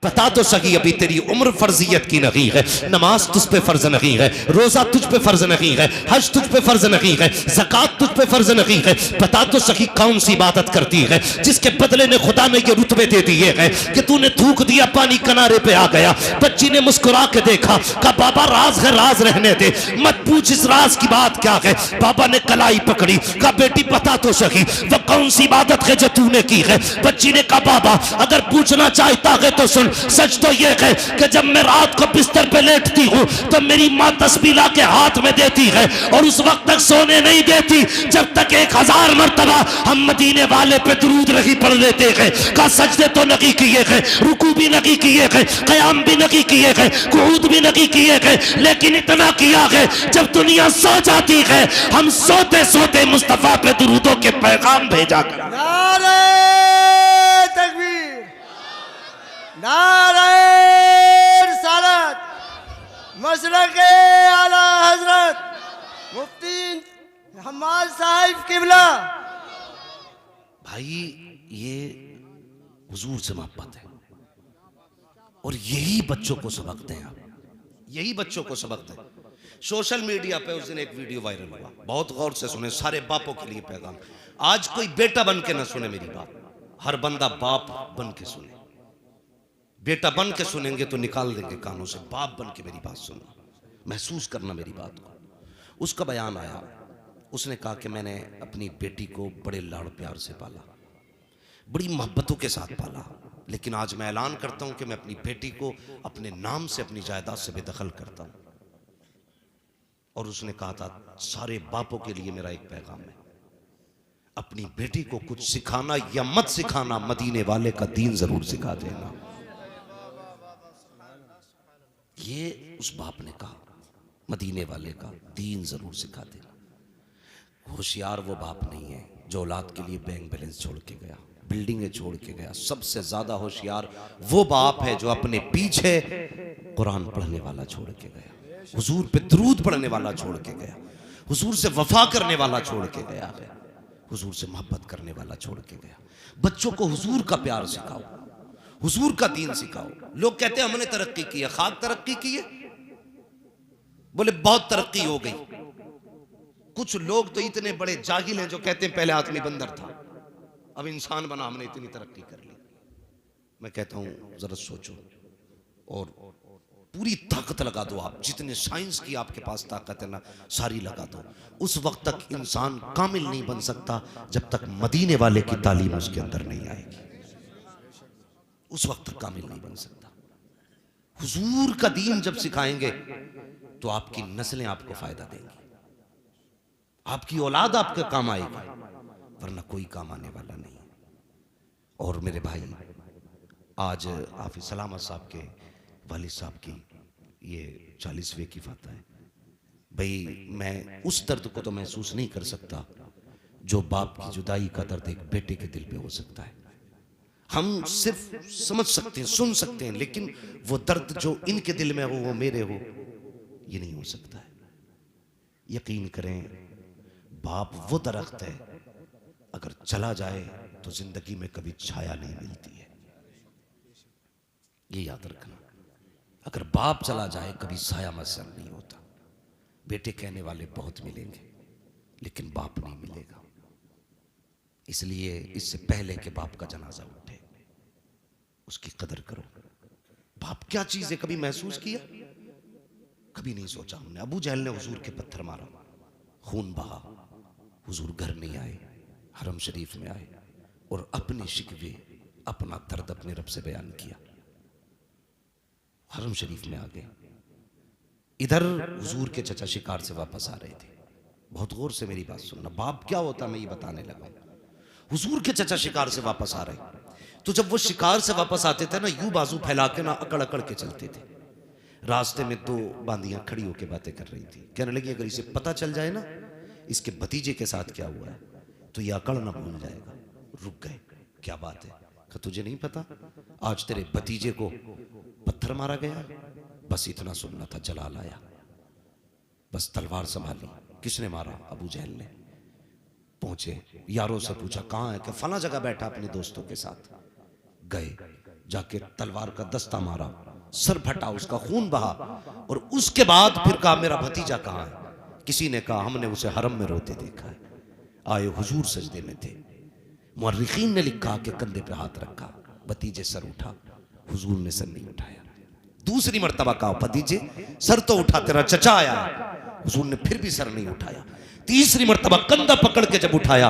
बता तो सही अभी तेरी उम्र फर्जियत की नहीं है, नमाज तुझ पे फर्ज नहीं है, रोजा तुझ पे फर्ज नहीं है, हज तुझ पे फर्ज नहीं है, ज़कात तुझ पे फर्ज नहीं है। बता तो सही कौन सी इबादत करती है जिसके बदले में खुदा ने ये रुतबे दे दिए हैं कि तूने थूक दिया पानी किनारे पे आ गया। बच्ची ने मुस्कुरा के देखा, कहा बाबा राज है राज रहने दे, मत पूछ इस राज की बात क्या है। बाबा ने कलाई पकड़ी, कहा बेटी बता तो सही वो कौन सी इबादत है जो तूने की है। बच्ची ने कहा बाबा अगर पूछना चाहता है तो सुन, सच तो यह है कि जब मैं रात को बिस्तर पे लेटती हूँ तो मेरी माँ तस्बीह ला के हाथ में देती है और उस वक्त तक सोने नहीं देती जब तक 1000 मर्तबा हम मदीने वाले पे दुरूद नहीं पढ़ लेते हैं। का सजदे तो नहीं किए हैं, रुकू भी नहीं किए हैं, क़याम भी नहीं किए हैं, कुऊद भी नहीं किए हैं, लेकिन इतना किया है जब दुनिया सो जाती है हम सोते सोते मुस्तफा पे दुरूदों के पैगाम भेजा कर। नारे तकबीर, नारे रिसालत, मसलके आला हजरत मुफ्ती हम्माद साहिब किबला। भाई ये हुजूर से मोहब्बत है और यही बच्चों को सबक दें आप, यही बच्चों को सबक दें। सोशल मीडिया पे उस दिन एक वीडियो वायरल हुआ, बहुत गौर से सुने, सारे बापों के लिए पैगाम। आज कोई बेटा बन के ना सुने मेरी बात, हर बंदा बाप बन के सुने। बेटा बन के सुनेंगे तो निकाल देंगे कानों से, बाप बन के मेरी बात सुनो, महसूस करना मेरी बात को। उसका बयान आया, उसने कहा कि मैंने अपनी बेटी को बड़े लाड़ प्यार से पाला, बड़ी मोहब्बतों के साथ पाला, लेकिन आज मैं ऐलान करता हूं कि मैं अपनी बेटी को अपने नाम से अपनी जायदाद से बेदखल करता हूं। और उसने कहा था सारे बापों के लिए मेरा एक पैगाम है, अपनी बेटी को कुछ सिखाना या मत सिखाना, मदीने वाले का दीन जरूर सिखा देना। ये उस बाप ने कहा, मदीने वाले का दीन जरूर सिखा देना। होशियार वो बाप नहीं है जो औलाद के लिए बैंक बैलेंस छोड़ के गया, बिल्डिंगें छोड़ के गया। सबसे ज्यादा होशियार वो बाप है जो अपने पीछे कुरान पढ़ने वाला छोड़ के गया, हुजूर पे दरूद पढ़ने वाला छोड़ के गया, हुजूर से वफा करने वाला छोड़ के गया है, हुजूर से मोहब्बत करने वाला छोड़ के गया। बच्चों को हुजूर का प्यार सिखाओ, हुजूर का दीन सिखाओ। लोग कहते हैं हमने तरक्की की है, खाक तरक्की की है, बोले बहुत तरक्की हो गई। कुछ लोग तो इतने बड़े जाहिल हैं जो कहते हैं पहले आदमी बंदर था, अब इंसान बना, हमने इतनी तरक्की कर ली। मैं कहता हूं जरा सोचो और पूरी ताकत लगा दो आप, जितने साइंस की आपके पास ताकत है ना सारी लगा दो। उस वक्त तक इंसान कामिल नहीं बन सकता जब तक मदीने वाले की तालीम उसके अंदर नहीं आएगी, उस वक्त तक कामिल नहीं बन सकता। हुजूर का दीन जब सिखाएंगे तो आपकी नस्लें आपको फायदा देंगी, आपकी औलाद आपके काम आएगी, वरना कोई काम आने वाला नहीं। और मेरे भाई, आज हाफिज सलामत साहब के वालिद साहब की ये 40वें की फातह है। भाई मैं उस दर्द को तो महसूस नहीं कर सकता जो बाप की जुदाई का दर्द एक बेटे के दिल पे हो सकता है। हम सिर्फ समझ सकते हैं, सुन सकते हैं, लेकिन वो दर्द जो इनके दिल में हो वो मेरे हो, ये नहीं हो सकता है। यकीन करें, बाप वो दरख्त है अगर चला जाए तो जिंदगी में कभी छाया नहीं मिलती है, ये याद रखना। अगर बाप चला जाए कभी साया मसर नहीं होता। बेटे कहने वाले बहुत मिलेंगे लेकिन बाप नहीं मिलेगा, इसलिए इससे पहले कि बाप का जनाजा उठे उसकी कदर करो। बाप क्या चीज है कभी महसूस किया? कभी नहीं सोचा हमने। अबू जहल ने हुजूर के पत्थर मारा, खून बहा, हुजूर घर नहीं आए, हरम शरीफ में आए और अपने शिकवे, अपना दर्द अपने रब से बयान किया, हरम शरीफ में आ गए। इधर हुजूर के चचा शिकार से वापस आ रहे थे। बहुत गौर से मेरी बात सुनना, बाप क्या होता मैं ये बताने लगा। हुजूर के चचा शिकार से वापस आ रहे, तो जब वो शिकार से वापस आते थे ना, यूं बाजू फैला के ना अकड़ अकड़ के चलते थे। रास्ते में दो बांदियां खड़ी होकर बातें कर रही थी, कहने लगी अगर इसे पता चल जाए ना इसके भतीजे के साथ क्या हुआ है तो ये अकड़ ना भूल जाएगा। रुक गए, क्या बात है? कि तुझे नहीं पता आज तेरे भतीजे को पत्थर मारा गया? बस इतना सुनना था, जलाल आया, बस तलवार संभाली। किसने मारा? अबू जहल ने। पहुंचे, यारों से पूछा कहाँ है? कि फला जगह बैठा अपने दोस्तों के साथ। गए, जाके तलवार का दस्ता मारा, सर फटा, उसका खून बहा, और उसके बाद फिर कहा मेरा भतीजा कहाँ है? किसी ने कहा हमने उसे हरम में रोते देखा है। आए हुजूर सजदे में थे, मुअर्रिखीन ने लिखा कि कंधे पे हाथ रखा, भतीजे सर उठा, हुजूर ने सर नहीं उठाया। दूसरी मर्तबा कहा भतीजे सर तो उठा, तेरा चचा आया है, हुजूर ने फिर भी सर नहीं उठाया। तीसरी मर्तबा कंधा पकड़ के जब उठाया,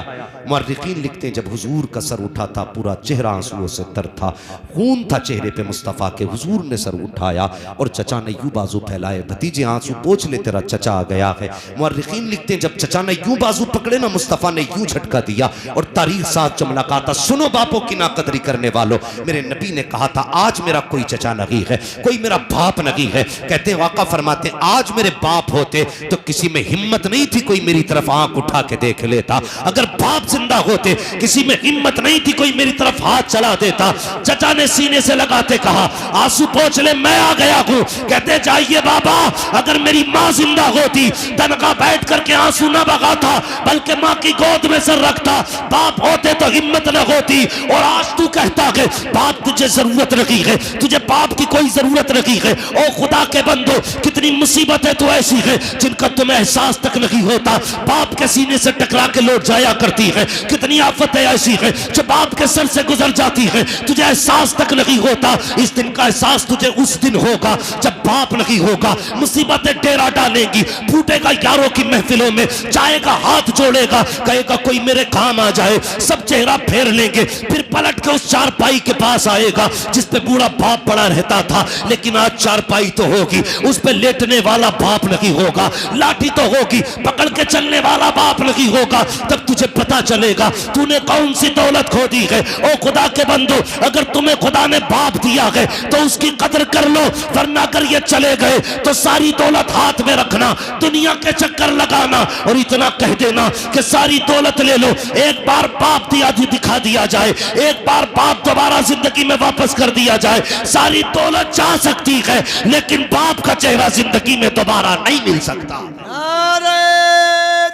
मुअर्रिखीन लिखते हैं जब हुजूर का सर उठा था पूरा चेहरा आंसुओं से तर था, खून था चेहरे पे मुस्तफ़ा के। हुजूर ने सर उठाया और चचा ने यूं बाजू फैलाए, भतीजे आंसू पोंछ ले तेरा चचा आ गया है। मुअर्रिखीन लिखते हैं जब चचा ने यूं बाजू पकड़े ना, मुस्तफ़ा ने यूं झटका दिया और तारीख साथ जो मुलाकात, सुनो बापों की नाकदरी करने वालों, मेरे नबी ने कहा था आज मेरा कोई चचा नहीं है, कोई मेरा बाप नहीं है। कहते हैं वाका फरमाते आज मेरे बाप होते तो किसी में हिम्मत नहीं थी कोई मेरी तरफ आंख उठा के देख लेता, अगर बाप जिंदा होते किसी में हिम्मत नहीं थी कोई मेरी तरफ हाथ चला देता। चचा ने सीने से लगाते कहा आंसू पोंछ ले मैं आ गया हूं। कहते जाइए बाबा, अगर मेरी मां जिंदा होती तनखा बैठ करके आंसू ना बगाता बल्कि मां की गोद में सर रखता, बाप होते तो हिम्मत न होती। और आज तू कहता है बाप तुझे जरूरत नहीं है, तुझे बाप की कोई जरूरत नहीं है। ओ खुदा के बंदो, कितनी मुसीबतें तो ऐसी है जिनका तुम्हें एहसास तक नहीं होता, बाप के सीने से टकरा के लौट जाया करती है। कितनी आफतें ऐसी है जो बाप के सर से गुजर जाती है, तुझे एहसास तक नहीं होता। इस दिन का एहसास तुझे उस दिन होगा जब बाप नहीं होगा। मुसीबतें डेरा डालेंगी, फूटेगा यारों की महफिलों में, जाएगा हाथ जोड़ेगा, कहेगा कोई मेरे काम आ जाए, सब चेहरा फेर लेंगे, फिर पलट के उस चारपाई के पास आएगा जिस पे बूढ़ा बाप पड़ा रहता था। लेकिन आज चारपाई तो होगी, उस पे लेटने वाला बाप नहीं होगा, लाठी तो होगी, पकड़ के चलने वाला बाप नहीं होगा। तब तुझे पता चलेगा तूने कौन सी दौलत खो दी है। ओ खुदा के बंदो, अगर तुम्हें खुदा ने बाप दिया है तो उसकी कदर कर लो, वरना अगर ये चले गए तो सारी दौलत हाथ में रखना, दुनिया के चक्कर लगाना और इतना कह देना कि सारी दौलत ले लो। एक बार बाप दिया दिखा दिया जाए, एक बार बाप दोबारा जिंदगी में वापस कर दिया जाए, सारी दौलत जा सकती है लेकिन बाप का चेहरा जिंदगी में दोबारा नहीं मिल सकता। नारे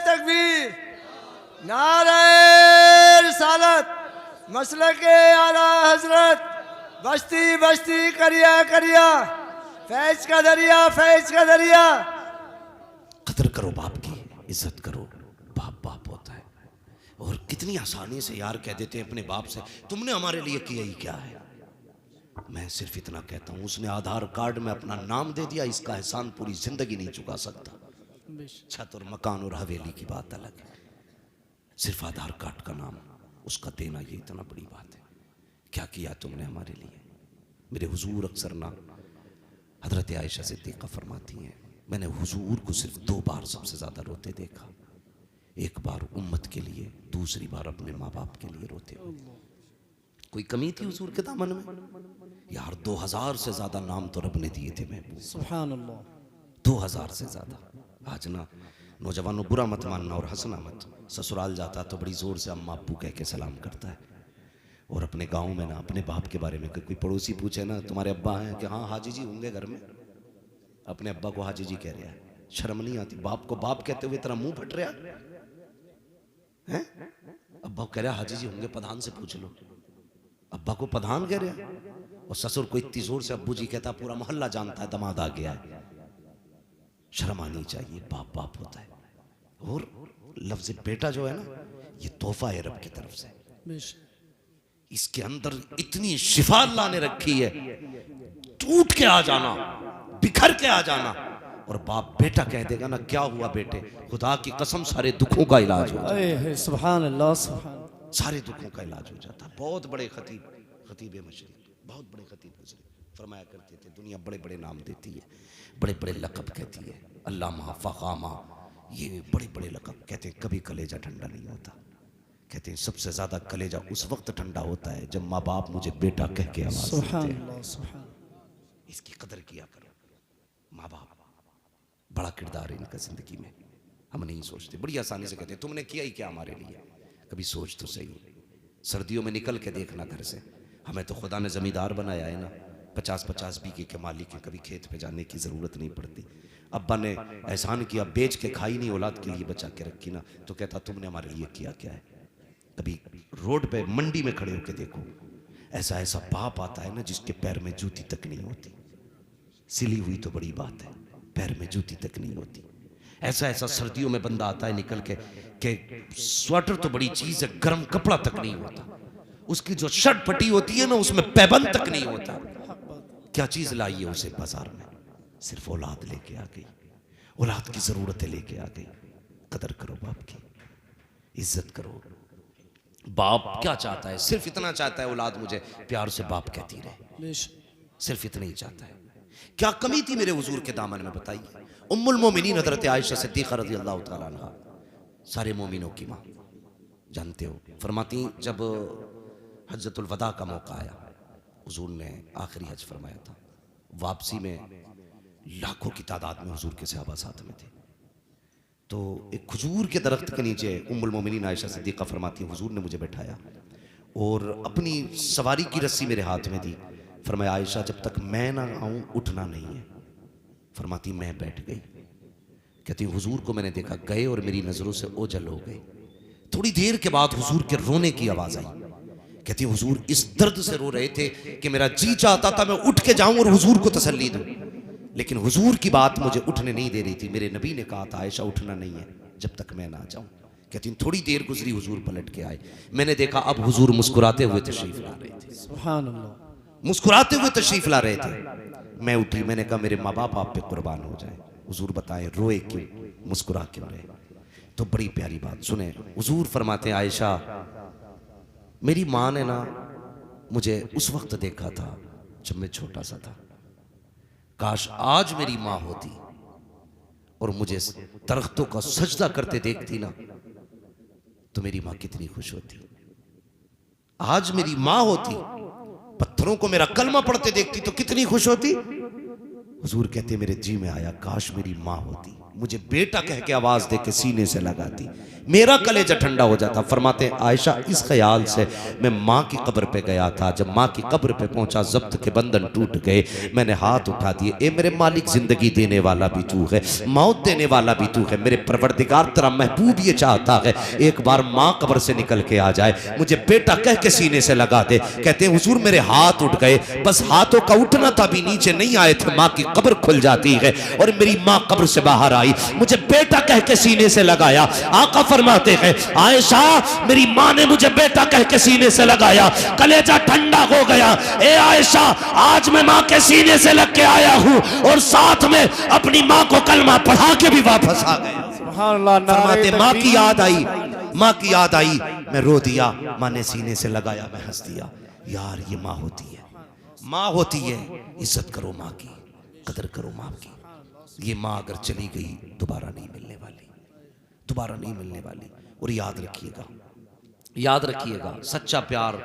तकबीर, नारे रिसालत, मसलके आला हजरत, बस्ती बस्ती करिया करिया, फैज का दरिया फैज का दरिया। कदर करो बाप की, इज्जत करो, बाप बाप होता है। और कितनी आसानी से यार कह देते हैं अपने बाप से तुमने हमारे लिए किया ही क्या है। मैं सिर्फ इतना कहता हूं उसने आधार कार्ड में अपना नाम दे दिया, इसका एहसान पूरी जिंदगी नहीं चुका सकता। छत और मकान और हवेली की बात अलग है, सिर्फ आधार कार्ड का नाम उसका देना ये इतना बड़ी बात है। क्या किया तुमने हमारे लिए। मेरे हुजूर अक्सर ना हजरत आयशा सिद्दीक़ा फरमाती हैं मैंने हुजूर को सिर्फ 2 बार सबसे ज्यादा रोते देखा, एक बार उम्मत के लिए, दूसरी बार अपने माँ बाप के लिए रोते हुए। कोई कमी थी हुजूर के दामन में यार? 2000 से ज्यादा नाम तो रब ने दिए थे महबूब, सुभान अल्लाह, 2000 से ज्यादा। आज ना नौजवानों बुरा मत मानना और हंसना मत, ससुराल जाता तो बड़ी जोर से अम्मा अब्बू कह के सलाम करता है। और अपने गांव में ना अपने बाप के बारे में कोई पड़ोसी पूछे ना तुम्हारे अब्बा हैं कि हाँ हाजी जी होंगे घर में, अपने अब्बा को हाजी जी कह रहा है, शर्म नहीं आती? बाप को बाप कहते हुए तेरा मुंह फट रहा है। अब्बा कह रहा हाजी जी होंगे, प्रधान से पूछ लो। अब्बा को प्रधान कह रहा और ससुर को इतनी जोर से अब्बू जी कहता पूरा मोहल्ला जानता है दमाद आ गया है। शर्म आनी चाहिए, बाप बाप होता है। और लफ्ज बेटा जो है ना ये तोहफा है रब की तरफ से, इसके अंदर इतनी शिफा अल्लाह ने रखी है, टूट के आ जाना, बिखर के आ जाना। और बाप बेटा कह देगा ना क्या हुआ बेटे, खुदा की कसम सारे दुखों का इलाज हो जाता, सुभान अल्लाह, सुभान, सारे दुखों का इलाज हो जाता। बहुत बड़े खतीब मशरिक, बहुत बड़े खतीब मशरिक फरमाया करते थे दुनिया बड़े बड़े नाम देती है, बड़े बड़े लक़ब कहती है, अल्लामा फ़ख़ामा, ये बड़े बड़े लक़ब कहते हैं। कभी कलेजा ठंडा नहीं होता, कहते हैं सबसे ज्यादा कलेजा उस वक्त ठंडा होता है जब माँ बाप मुझे बेटा कह के आवाज देते हैं। इसकी कदर किया करो, माँ बाप बड़ा किरदार है इनका जिंदगी में, हम नहीं सोचते, बड़ी आसानी से कहते हैं तुमने किया ही क्या हमारे लिए। कभी सोच तो सही, सर्दियों में निकल के देखना घर से, हमें तो खुदा ने जमींदार बनाया है ना, 50-50 बीघे के मालिक हैं, कभी खेत पे जाने की जरूरत नहीं पड़ती। अब्बा ने एहसान किया, बेच के खाई नहीं, औलाद के लिए बचा के रखी ना, तो कहता तुमने हमारे लिए किया क्या है। कभी रोड पे मंडी में खड़े होकर देखो, ऐसा ऐसा बाप आता है ना जिसके पैर में जूती तक नहीं होती, सिली हुई तो बड़ी बात है, पैर में जूती तक नहीं होती। ऐसा ऐसा सर्दियों में बंदा आता है निकल के स्वेटर तो बड़ी चीज है, गर्म कपड़ा तक नहीं होता, उसकी जो शर्ट फटी होती है ना उसमें पैबंद तक नहीं होता। क्या चीज लाई है उसे बाजार में? सिर्फ औलाद लेके आ गई, औलाद की जरूरतें लेके आ गई। कदर करो बाप की, इज्जत करो। बाप क्या चाहता है? सिर्फ इतना चाहता है औलाद मुझे प्यार से बाप कहती रहे, सिर्फ इतना ही चाहता है। क्या कमी थी मेरे हुजूर के दामन में बताइए। उम्मुल मोमिनीन हज़रत आयशा सिद्दीक़ा रज़ियल्लाहु तआला अन्हा, सारे मोमिनों की माँ, जानते हो, फरमाती जब हज्जतुल वदा का मौका आया, हुजूर ने आखिरी हज फरमाया था, वापसी में लाखों की तादाद में हुजूर के सहाबा साथ में थे। तो एक खजूर के दरख्त के नीचे उम्मुल मोमिनीन आयशा सिद्दीक़ा फरमाती हुजूर ने मुझे बैठाया और अपनी सवारी की रस्सी मेरे हाथ में दी। फरमाया आयशा जब तक मैं ना आऊं उठना नहीं है। फरमाती मैं बैठ गई। कहती हुजूर को मैंने देखा गए और मेरी नजरों से ओझल हो गए। थोड़ी देर के बाद हुजूर के रोने की आवाज आई। कहती हुजूर इस दर्द से रो रहे थे कि मेरा जी चाहता था मैं उठ के जाऊं और हुजूर को तसल्ली दूं, लेकिन हुजूर की बात मुझे उठने नहीं दे रही थी। मेरे नबी ने कहा था आयशा उठना नहीं है जब तक मैं ना जाऊं। कहती थोड़ी देर गुजरी, हुजूर पलट के आए, मैंने देखा अब हुजूर मुस्कुराते हुए तशरीफ ला रहे थे। सुभान अल्लाह, मुस्कुराते हुए तशरीफ ला रहे थे। मैं उठी, मैंने कहा मेरे माँ बाप आप पे कुर्बान हो जाए। हुजूर बताएं रोए क्यों, मुस्कुरा क्यों रहे? तो बड़ी प्यारी बात सुने, हुजूर फरमाते हैं आयशा मेरी माँ ने ना मुझे उस वक्त देखा था जब मैं छोटा सा था, काश आज मेरी माँ होती और मुझे दरख्तों का सजदा करते देखती ना तो मेरी माँ कितनी खुश होती। आज मेरी माँ होती, पत्थरों को मेरा कलमा पढ़ते देखती तो कितनी खुश होती। हुजूर कहते मेरे जी में आया काश मेरी माँ होती, मुझे बेटा कह के आवाज दे के सीने से लगाती, मेरा कलेजा ठंडा हो जाता। फरमाते हैं आयशा इस ख्याल से मैं माँ की कब्र पे गया था, जब माँ की कब्र पे पहुंचा जब्त के बंधन टूट गए, मैंने हाथ उठा दिए, ए मेरे मालिक जिंदगी देने वाला भी तू है, मौत देने वाला भी तू है, मेरे परवरदिगार तेरा महबूब ये चाहता है एक बार माँ कब्र से निकल के आ जाए, मुझे बेटा कह के सीने से लगा दे। कहते हैं हुजूर मेरे हाथ उठ गए, बस हाथों का उठना था भी नीचे नहीं आए थे, माँ की कब्र खुल जाती है और मेरी माँ कब्र से बाहर आई, मुझे बेटा कह के सीने से लगाया। आका फरमाते हैं आयशा मेरी माँ ने मुझे बेटा कह के सीने से लगाया, कलेजा ठंडा हो गया। ए आयशा आज मैं माँ के सीने से लग के आया हूँ और साथ में अपनी माँ को कलमा पढ़ा के भी वापस आ गया। सुभान अल्लाह, फरमाते माँ की याद आई, माँ की याद आई, मैं रो दिया, माँ ने सीने से लगाया, मैं हंस दिया। यार ये माँ होती है, माँ होती है, इज्जत करो माँ की, कदर करो माँ की। ये माँ अगर चली गई दोबारा नहीं मिलने वाली, दोबारा नहीं मिलने वाली। और याद रखिएगा, याद रखिएगा सच्चा प्यार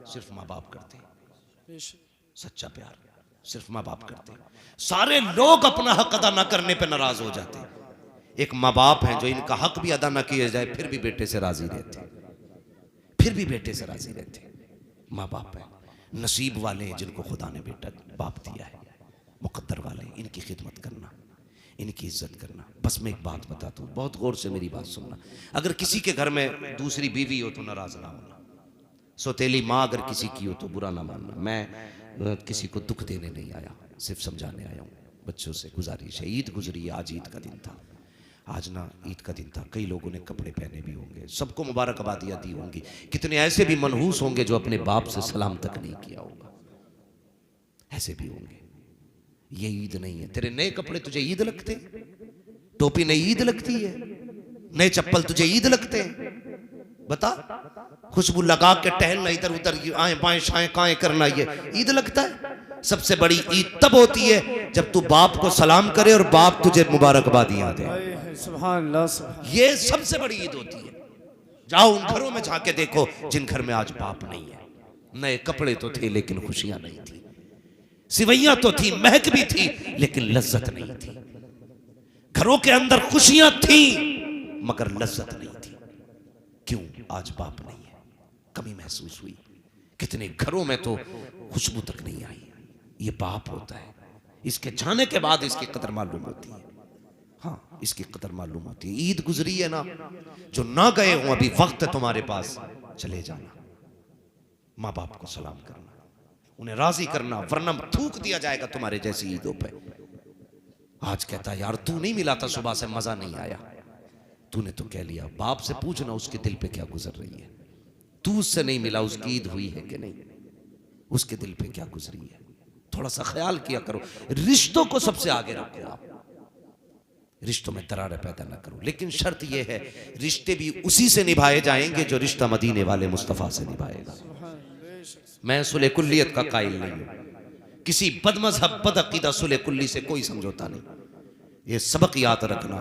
सिर्फ माँ बाप करते हैं, सच्चा प्यार सिर्फ माँ बाप करते हैं। सारे लोग अपना हक अदा ना करने पे नाराज हो जाते हैं, एक माँ बाप है जो इनका हक भी अदा ना किया जाए फिर भी बेटे से राजी रहते, फिर भी बेटे से राजी रहते। माँ बाप है, नसीब वाले हैं जिनको खुदा ने बेटा बाप दिया है, मुकद्दर वाले, इनकी खिदमत करना, इनकी इज्जत करना। बस मैं एक बात बताता हूँ, बहुत गौर से मेरी बात सुनना। अगर किसी के घर में दूसरी बीवी हो तो नाराज ना होना, सौतेली माँ अगर किसी की हो तो बुरा ना मानना। मैं किसी को दुख देने नहीं आया, सिर्फ समझाने आया हूँ। बच्चों से गुजारिश है, ईद गुजरी है, आज ईद का दिन था, आज ना ईद का दिन था, कई लोगों ने कपड़े पहने भी होंगे, सबको मुबारकबादियाँ दी होंगी। कितने ऐसे भी मनहूस होंगे जो अपने बाप से सलाम तक नहीं किया होगा, ऐसे भी होंगे। ये ईद नहीं है, तेरे नए कपड़े तुझे ईद लगते, टोपी नई ईद लगती है, नए चप्पल तुझे ईद लगते हैं? बता, खुशबू लगा के टहलना, इधर उधर आए बाएं शाएं काएं करना, ये ईद लगता है? सबसे बड़ी ईद तब होती है जब तू बाप को सलाम करे और बाप तुझे मुबारकबादियां दे। सुभान अल्लाह, ये सबसे बड़ी ईद होती है। जाओ उन घरों में जाके देखो जिन घर में आज बाप नहीं है। नए कपड़े तो थे लेकिन खुशियां नहीं थी, सिवैयां तो थी, महक भी थी, लेकिन लज्जत नहीं थी। घरों के अंदर खुशियां थी मगर लज्जत नहीं थी। क्यों? आज बाप नहीं है, कमी महसूस हुई। कितने घरों में तो खुशबू तक नहीं आई। ये बाप होता है, इसके जाने के बाद इसकी कदर मालूम होती है। हाँ, इसकी कदर मालूम होती है। ईद गुजरी है ना, जो ना गए हो अभी वक्त है तुम्हारे पास, चले जाना, माँ बाप को सलाम करना। उन्हें राजी करना, वरना थूक दिया जाएगा तुम्हारे जैसी ईदों पे। आज कहता है यार तू नहीं मिला था सुबह से, मजा नहीं आया। तूने तो कह लिया। बाप से पूछना उसके दिल पे क्या गुजर रही है। तू उससे नहीं मिला, उसकी ईद हुई है कि नहीं, उसके दिल पे क्या गुजरी है, थोड़ा सा ख्याल किया करो। रिश्तों को सबसे आगे रखो आप, रिश्तों में दरारें पैदा ना करो। लेकिन शर्त यह है रिश्ते भी उसी से निभाए जाएंगे जो रिश्ता मदीने वाले मुस्तफ़ा से निभाएगा। मैं सुलह कुल्लियत का कायल नहीं हूं, किसी बदमज़हब बदअक़ीदा सुलह कुल्ली से कोई समझौता नहीं। ये सबक याद रखना,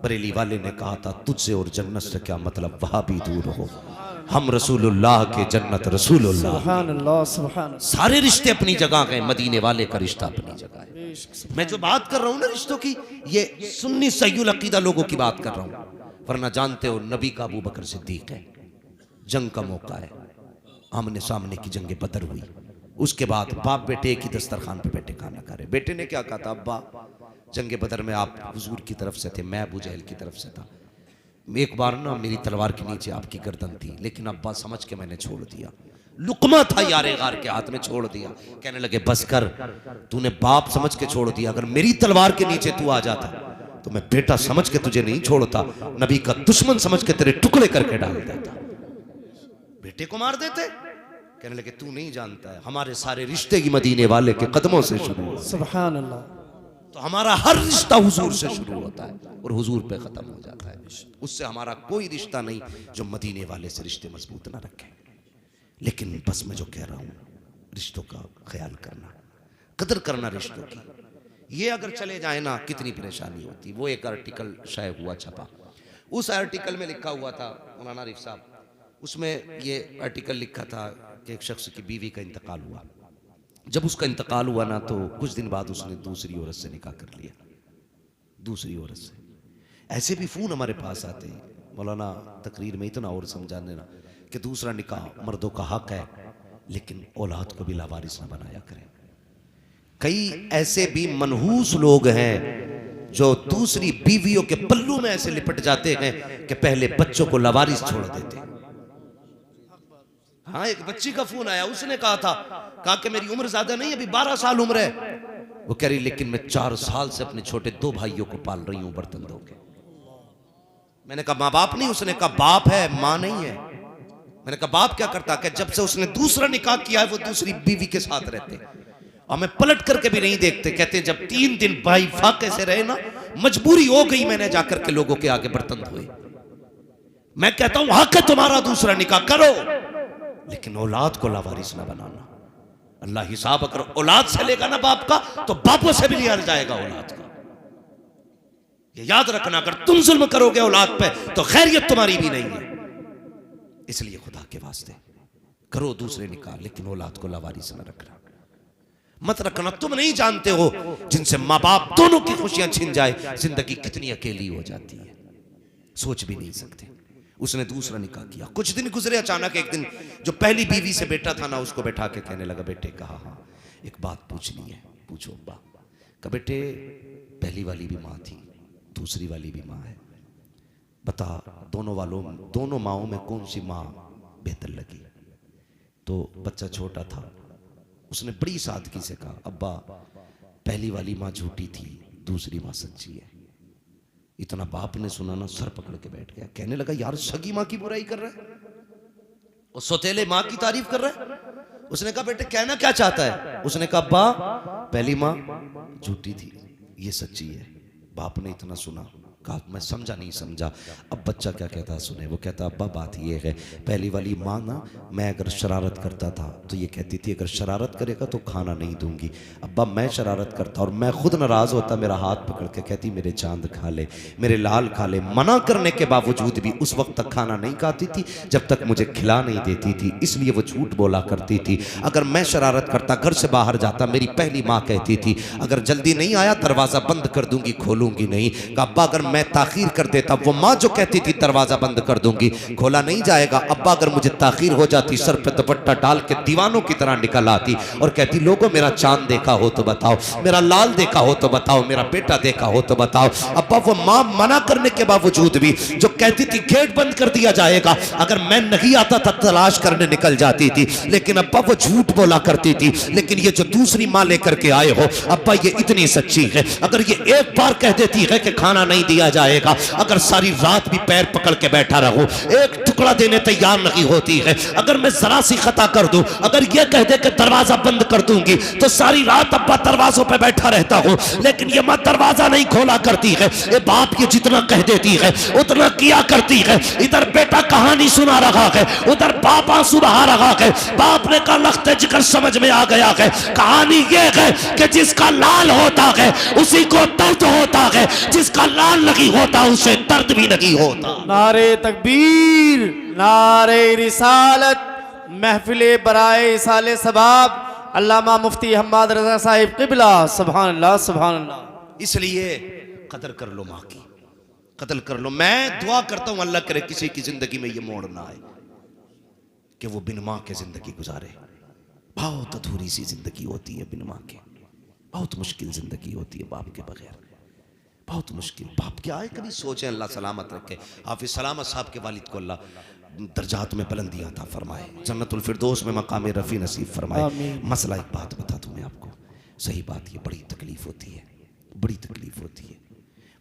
बरेली वाले ने कहा था तुझसे और जन्नत से क्या मतलब, वहां भी दूर हो, हम रसूलुल्लाह के जन्नत रसूलुल्लाह। सुभान अल्लाह, सुभान अल्लाह। सारे रिश्ते अपनी जगह गए, मदीने वाले का रिश्ता अपनी जगह है। मैं जो बात कर रहा हूं ना रिश्तों की, ये सुन्नी सहीउल अकीदा लोगों की बात कर रहा हूं। वरना जानते हो नबी का अबू बकर सिद्दीक है, जंग का मौका है, आमने सामने की जंग बदर हुई। उसके बाद बाप बेटे एक ही दस्तरखान पे बैठे खाना खा रहे। बेटे ने क्या कहा था, अब्बा जंग बदर में आप हुजूर की तरफ से थे, मैं अबू जहल की तरफ से था। एक बार ना मेरी तलवार के नीचे आपकी गर्दन थी, लेकिन अब्बा समझ के मैंने छोड़ दिया। लुकमा था यारे गार के हाथ में, छोड़ दिया। कहने लगे बस कर, तूने बाप समझ के छोड़ दिया, अगर मेरी तलवार के नीचे तू आ जाता तो मैं बेटा समझ के तुझे नहीं छोड़ता, नबी का दुश्मन समझ के तेरे टुकड़े करके डाल देता, बेटे को मार देते। कहने लगे तू नहीं जानता है, हमारे सारे रिश्ते ही मदीने वाले के कदमों से शुरू होते हैं। सुभान अल्लाह। तो हमारा हर रिश्ता हुजूर से शुरू होता है और हुजूर पे खत्म हो जाता है। उससे हमारा कोई रिश्ता नहीं जो मदीने वाले से रिश्ते मजबूत ना रखे। लेकिन बस मैं जो कह रहा हूं, रिश्तों का ख्याल करना, कदर करना रिश्तों की। ये अगर चले जाए ना कितनी परेशानी होती। वो एक आर्टिकल शायद हुआ छपा, उस आर्टिकल में लिखा हुआ था, मौलाना आरिफ साहब, उसमें ये आर्टिकल लिखा था कि एक शख्स की बीवी का इंतकाल हुआ। जब उसका इंतकाल हुआ ना तो कुछ दिन बाद उसने दूसरी औरत से निकाह कर लिया, दूसरी औरत से। ऐसे भी फ़ोन हमारे पास आते हैं, मौलाना तकरीर में इतना और समझा देना कि दूसरा निकाह मर्दों का हक है, लेकिन औलाद को भी लावारिस ना बनाया करें। कई ऐसे भी मनहूस लोग हैं जो दूसरी बीवियों के पल्लू में ऐसे लिपट जाते हैं कि पहले बच्चों को लावारिस छोड़ देते हैं। हाँ, एक बच्ची का फोन आया, उसने कहा कि मेरी उम्र ज्यादा नहीं, अभी 12 साल उम्र है। वो कह रही लेकिन मैं 4 साल से अपने छोटे 2 भाइयों को पाल रही हूं बर्तन धो के। मैंने कहा माँ बाप नहीं? उसने कहा बाप है, माँ नहीं है। मैंने कहा बाप क्या करता? कि जब से उसने दूसरा निकाह किया है वो दूसरी बीवी के साथ रहते और मैं पलट करके भी नहीं देखते। कहते जब 3 दिन भाई फाके से रहे ना, मजबूरी हो गई, मैंने जाकर के लोगों के आगे बर्तन धोए। मैं कहता हूं हक है तुम्हारा दूसरा निकाह करो, लेकिन औलाद को लावारिस ना बनाना। अल्लाह हिसाब अगर औलाद से लेगा ना बाप का, तो बापों से भी लिया जाएगा औलाद का। ये याद रखना, अगर तुम जुल्म करोगे औलाद पे तो खैरियत तुम्हारी भी नहीं है। इसलिए खुदा के वास्ते करो दूसरे निकाह, लेकिन औलाद को लावारिस ना रखना, मत रखना। तुम नहीं जानते हो जिनसे माँ बाप दोनों की खुशियां छिन जाए, जिंदगी कितनी अकेली हो जाती है, सोच भी नहीं सकते। उसने दूसरा निकाह किया, कुछ दिन गुजरे, अचानक एक दिन जो पहली बीवी से बेटा था ना, उसको बैठा के कहने लगा बेटे कहा हाँ एक बात पूछनी है। पूछो अब्बा। कहा बेटे पहली वाली भी माँ थी, दूसरी वाली भी माँ है, बता दोनों माओं में कौन सी माँ बेहतर लगी? तो बच्चा छोटा था, उसने बड़ी सादगी से कहा अब्बा पहली वाली माँ झूठी थी, दूसरी माँ सच्ची है। इतना बाप ने सुना ना, सर पकड़ के बैठ गया। कहने लगा यार सगी माँ की बुराई कर रहा है और सौतेले माँ की तारीफ कर रहा है। उसने कहा बेटे कहना क्या चाहता है? उसने कहा अब्बा पहली माँ झूठी थी, ये सच्ची है। बाप ने इतना सुना, कहा मैं समझा नहीं समझा। अब बच्चा क्या कहता सुने, वो कहता अब्बा बात ये है, पहली वाली माँ ना, मैं अगर शरारत करता था तो ये कहती थी अगर शरारत करेगा तो खाना नहीं दूंगी। अब्बा मैं शरारत करता और मैं खुद नाराज होता, मेरा हाथ पकड़ के कहती मेरे चांद खा ले, मेरे लाल खा ले। मना करने के बावजूद भी उस वक्त तक खाना नहीं खाती थी जब तक मुझे खिला नहीं देती थी, इसलिए वो झूठ बोला करती थी। अगर मैं शरारत करता, घर से बाहर जाता, मेरी पहली माँ कहती थी अगर जल्दी नहीं आया दरवाजा बंद कर दूंगी, खोलूंगी नहीं। अब्बा अगर मैं ताखीर कर देता। वो माँ जो कहती थी दरवाजा बंद कर दूंगी, खोला नहीं जाएगा। अब्बा अगर मुझे ताखीर हो जाती, सर पे दुपट्टा डाल के दीवानों की तरह निकल आती और कहती लोगों मेरा चांद देखा हो तो बताओ, मेरा लाल देखा हो तो बताओ, मेरा बेटा देखा हो तो बताओ। अब्बा वो माँ मना करने के बावजूद भी जो कहती थी गेट बंद कर दिया जाएगा, अगर मैं नहीं आता था तलाश करने निकल जाती थी। लेकिन अब्बा वो झूठ बोला करती थी। लेकिन ये जो दूसरी माँ लेकर के आए हो अब्बा, ये इतनी सच्ची है। अगर ये एक बार कह देती है कि खाना नहीं दिया जाएगा, अगर सारी रात भी पैर पकड़ के बैठा रहूं, एक टुकड़ा देने तैयार नहीं होती है। अगर मैं जरा सी खता कर दूं, अगर ये कह दे कि दरवाजा बंद कर दूंगी, तो सारी रात अब्बा दरवाजों पे बैठा रहता हूं। लेकिन ये माँ दरवाजा नहीं खोला करती है। ये बाप ये जितना कह देती है उतना किया करती है। इधर बेटा कहानी सुना रहा है, उधर बाप आंसू बहा रहा है। बाप ने कहा लख्ते जिक्र समझ में आ गया है। कहानी ये है कि जिसका लाल होता है उसी को दर्द होता है, जिसका लाल नहीं होता उसे दर्द भी नहीं होता। नारे तकबीर, नारे रिसालत, महफिले बराए साले सबाब, अल्लामा मुफ्ती हम्माद रजा साहिब क़िबला। सुभान अल्लाह, सुभान अल्लाह। इसलिए कदर कर लो माँ की, कदर कर लो। मैं दुआ करता हूं अल्लाह करे किसी की जिंदगी में ये मोड़ ना आए कि वो बिन माँ के जिंदगी गुजारे। बहुत अधूरी सी जिंदगी होती है बिन माँ के, बहुत मुश्किल जिंदगी होती है बाप के बगैर, बहुत मुश्किल। बाप क्या है कभी सोचे, अल्लाह सलामत रखे। हाफिज सलामत साहब के वालिद को अल्लाह दर्जात में बुलंदी अता फरमाए, जन्नतुल फिरदौस में मकाम रफ़ी नसीब फरमाए। मसला एक बात बता दूं मैं आपको, सही बात, ये बड़ी तकलीफ होती है, बड़ी तकलीफ होती है।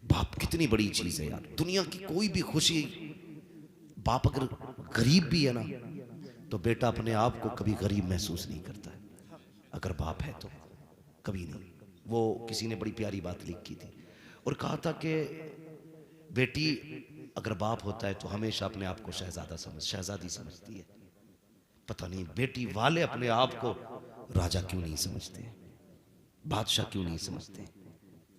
बाप कितनी बड़ी चीज़ है यार। दुनिया की कोई भी खुशी, बाप अगर गरीब भी है ना तो बेटा अपने आप को कभी गरीब महसूस नहीं करता है। अगर बाप है तो कभी नहीं। वो किसी ने बड़ी प्यारी बात लिखी थी और कहा था कि बेटी अगर बाप होता है तो हमेशा अपने आप को शहजादी समझती है। पता नहीं बेटी वाले अपने आप को राजा क्यों नहीं समझते, बादशाह क्यों नहीं समझते।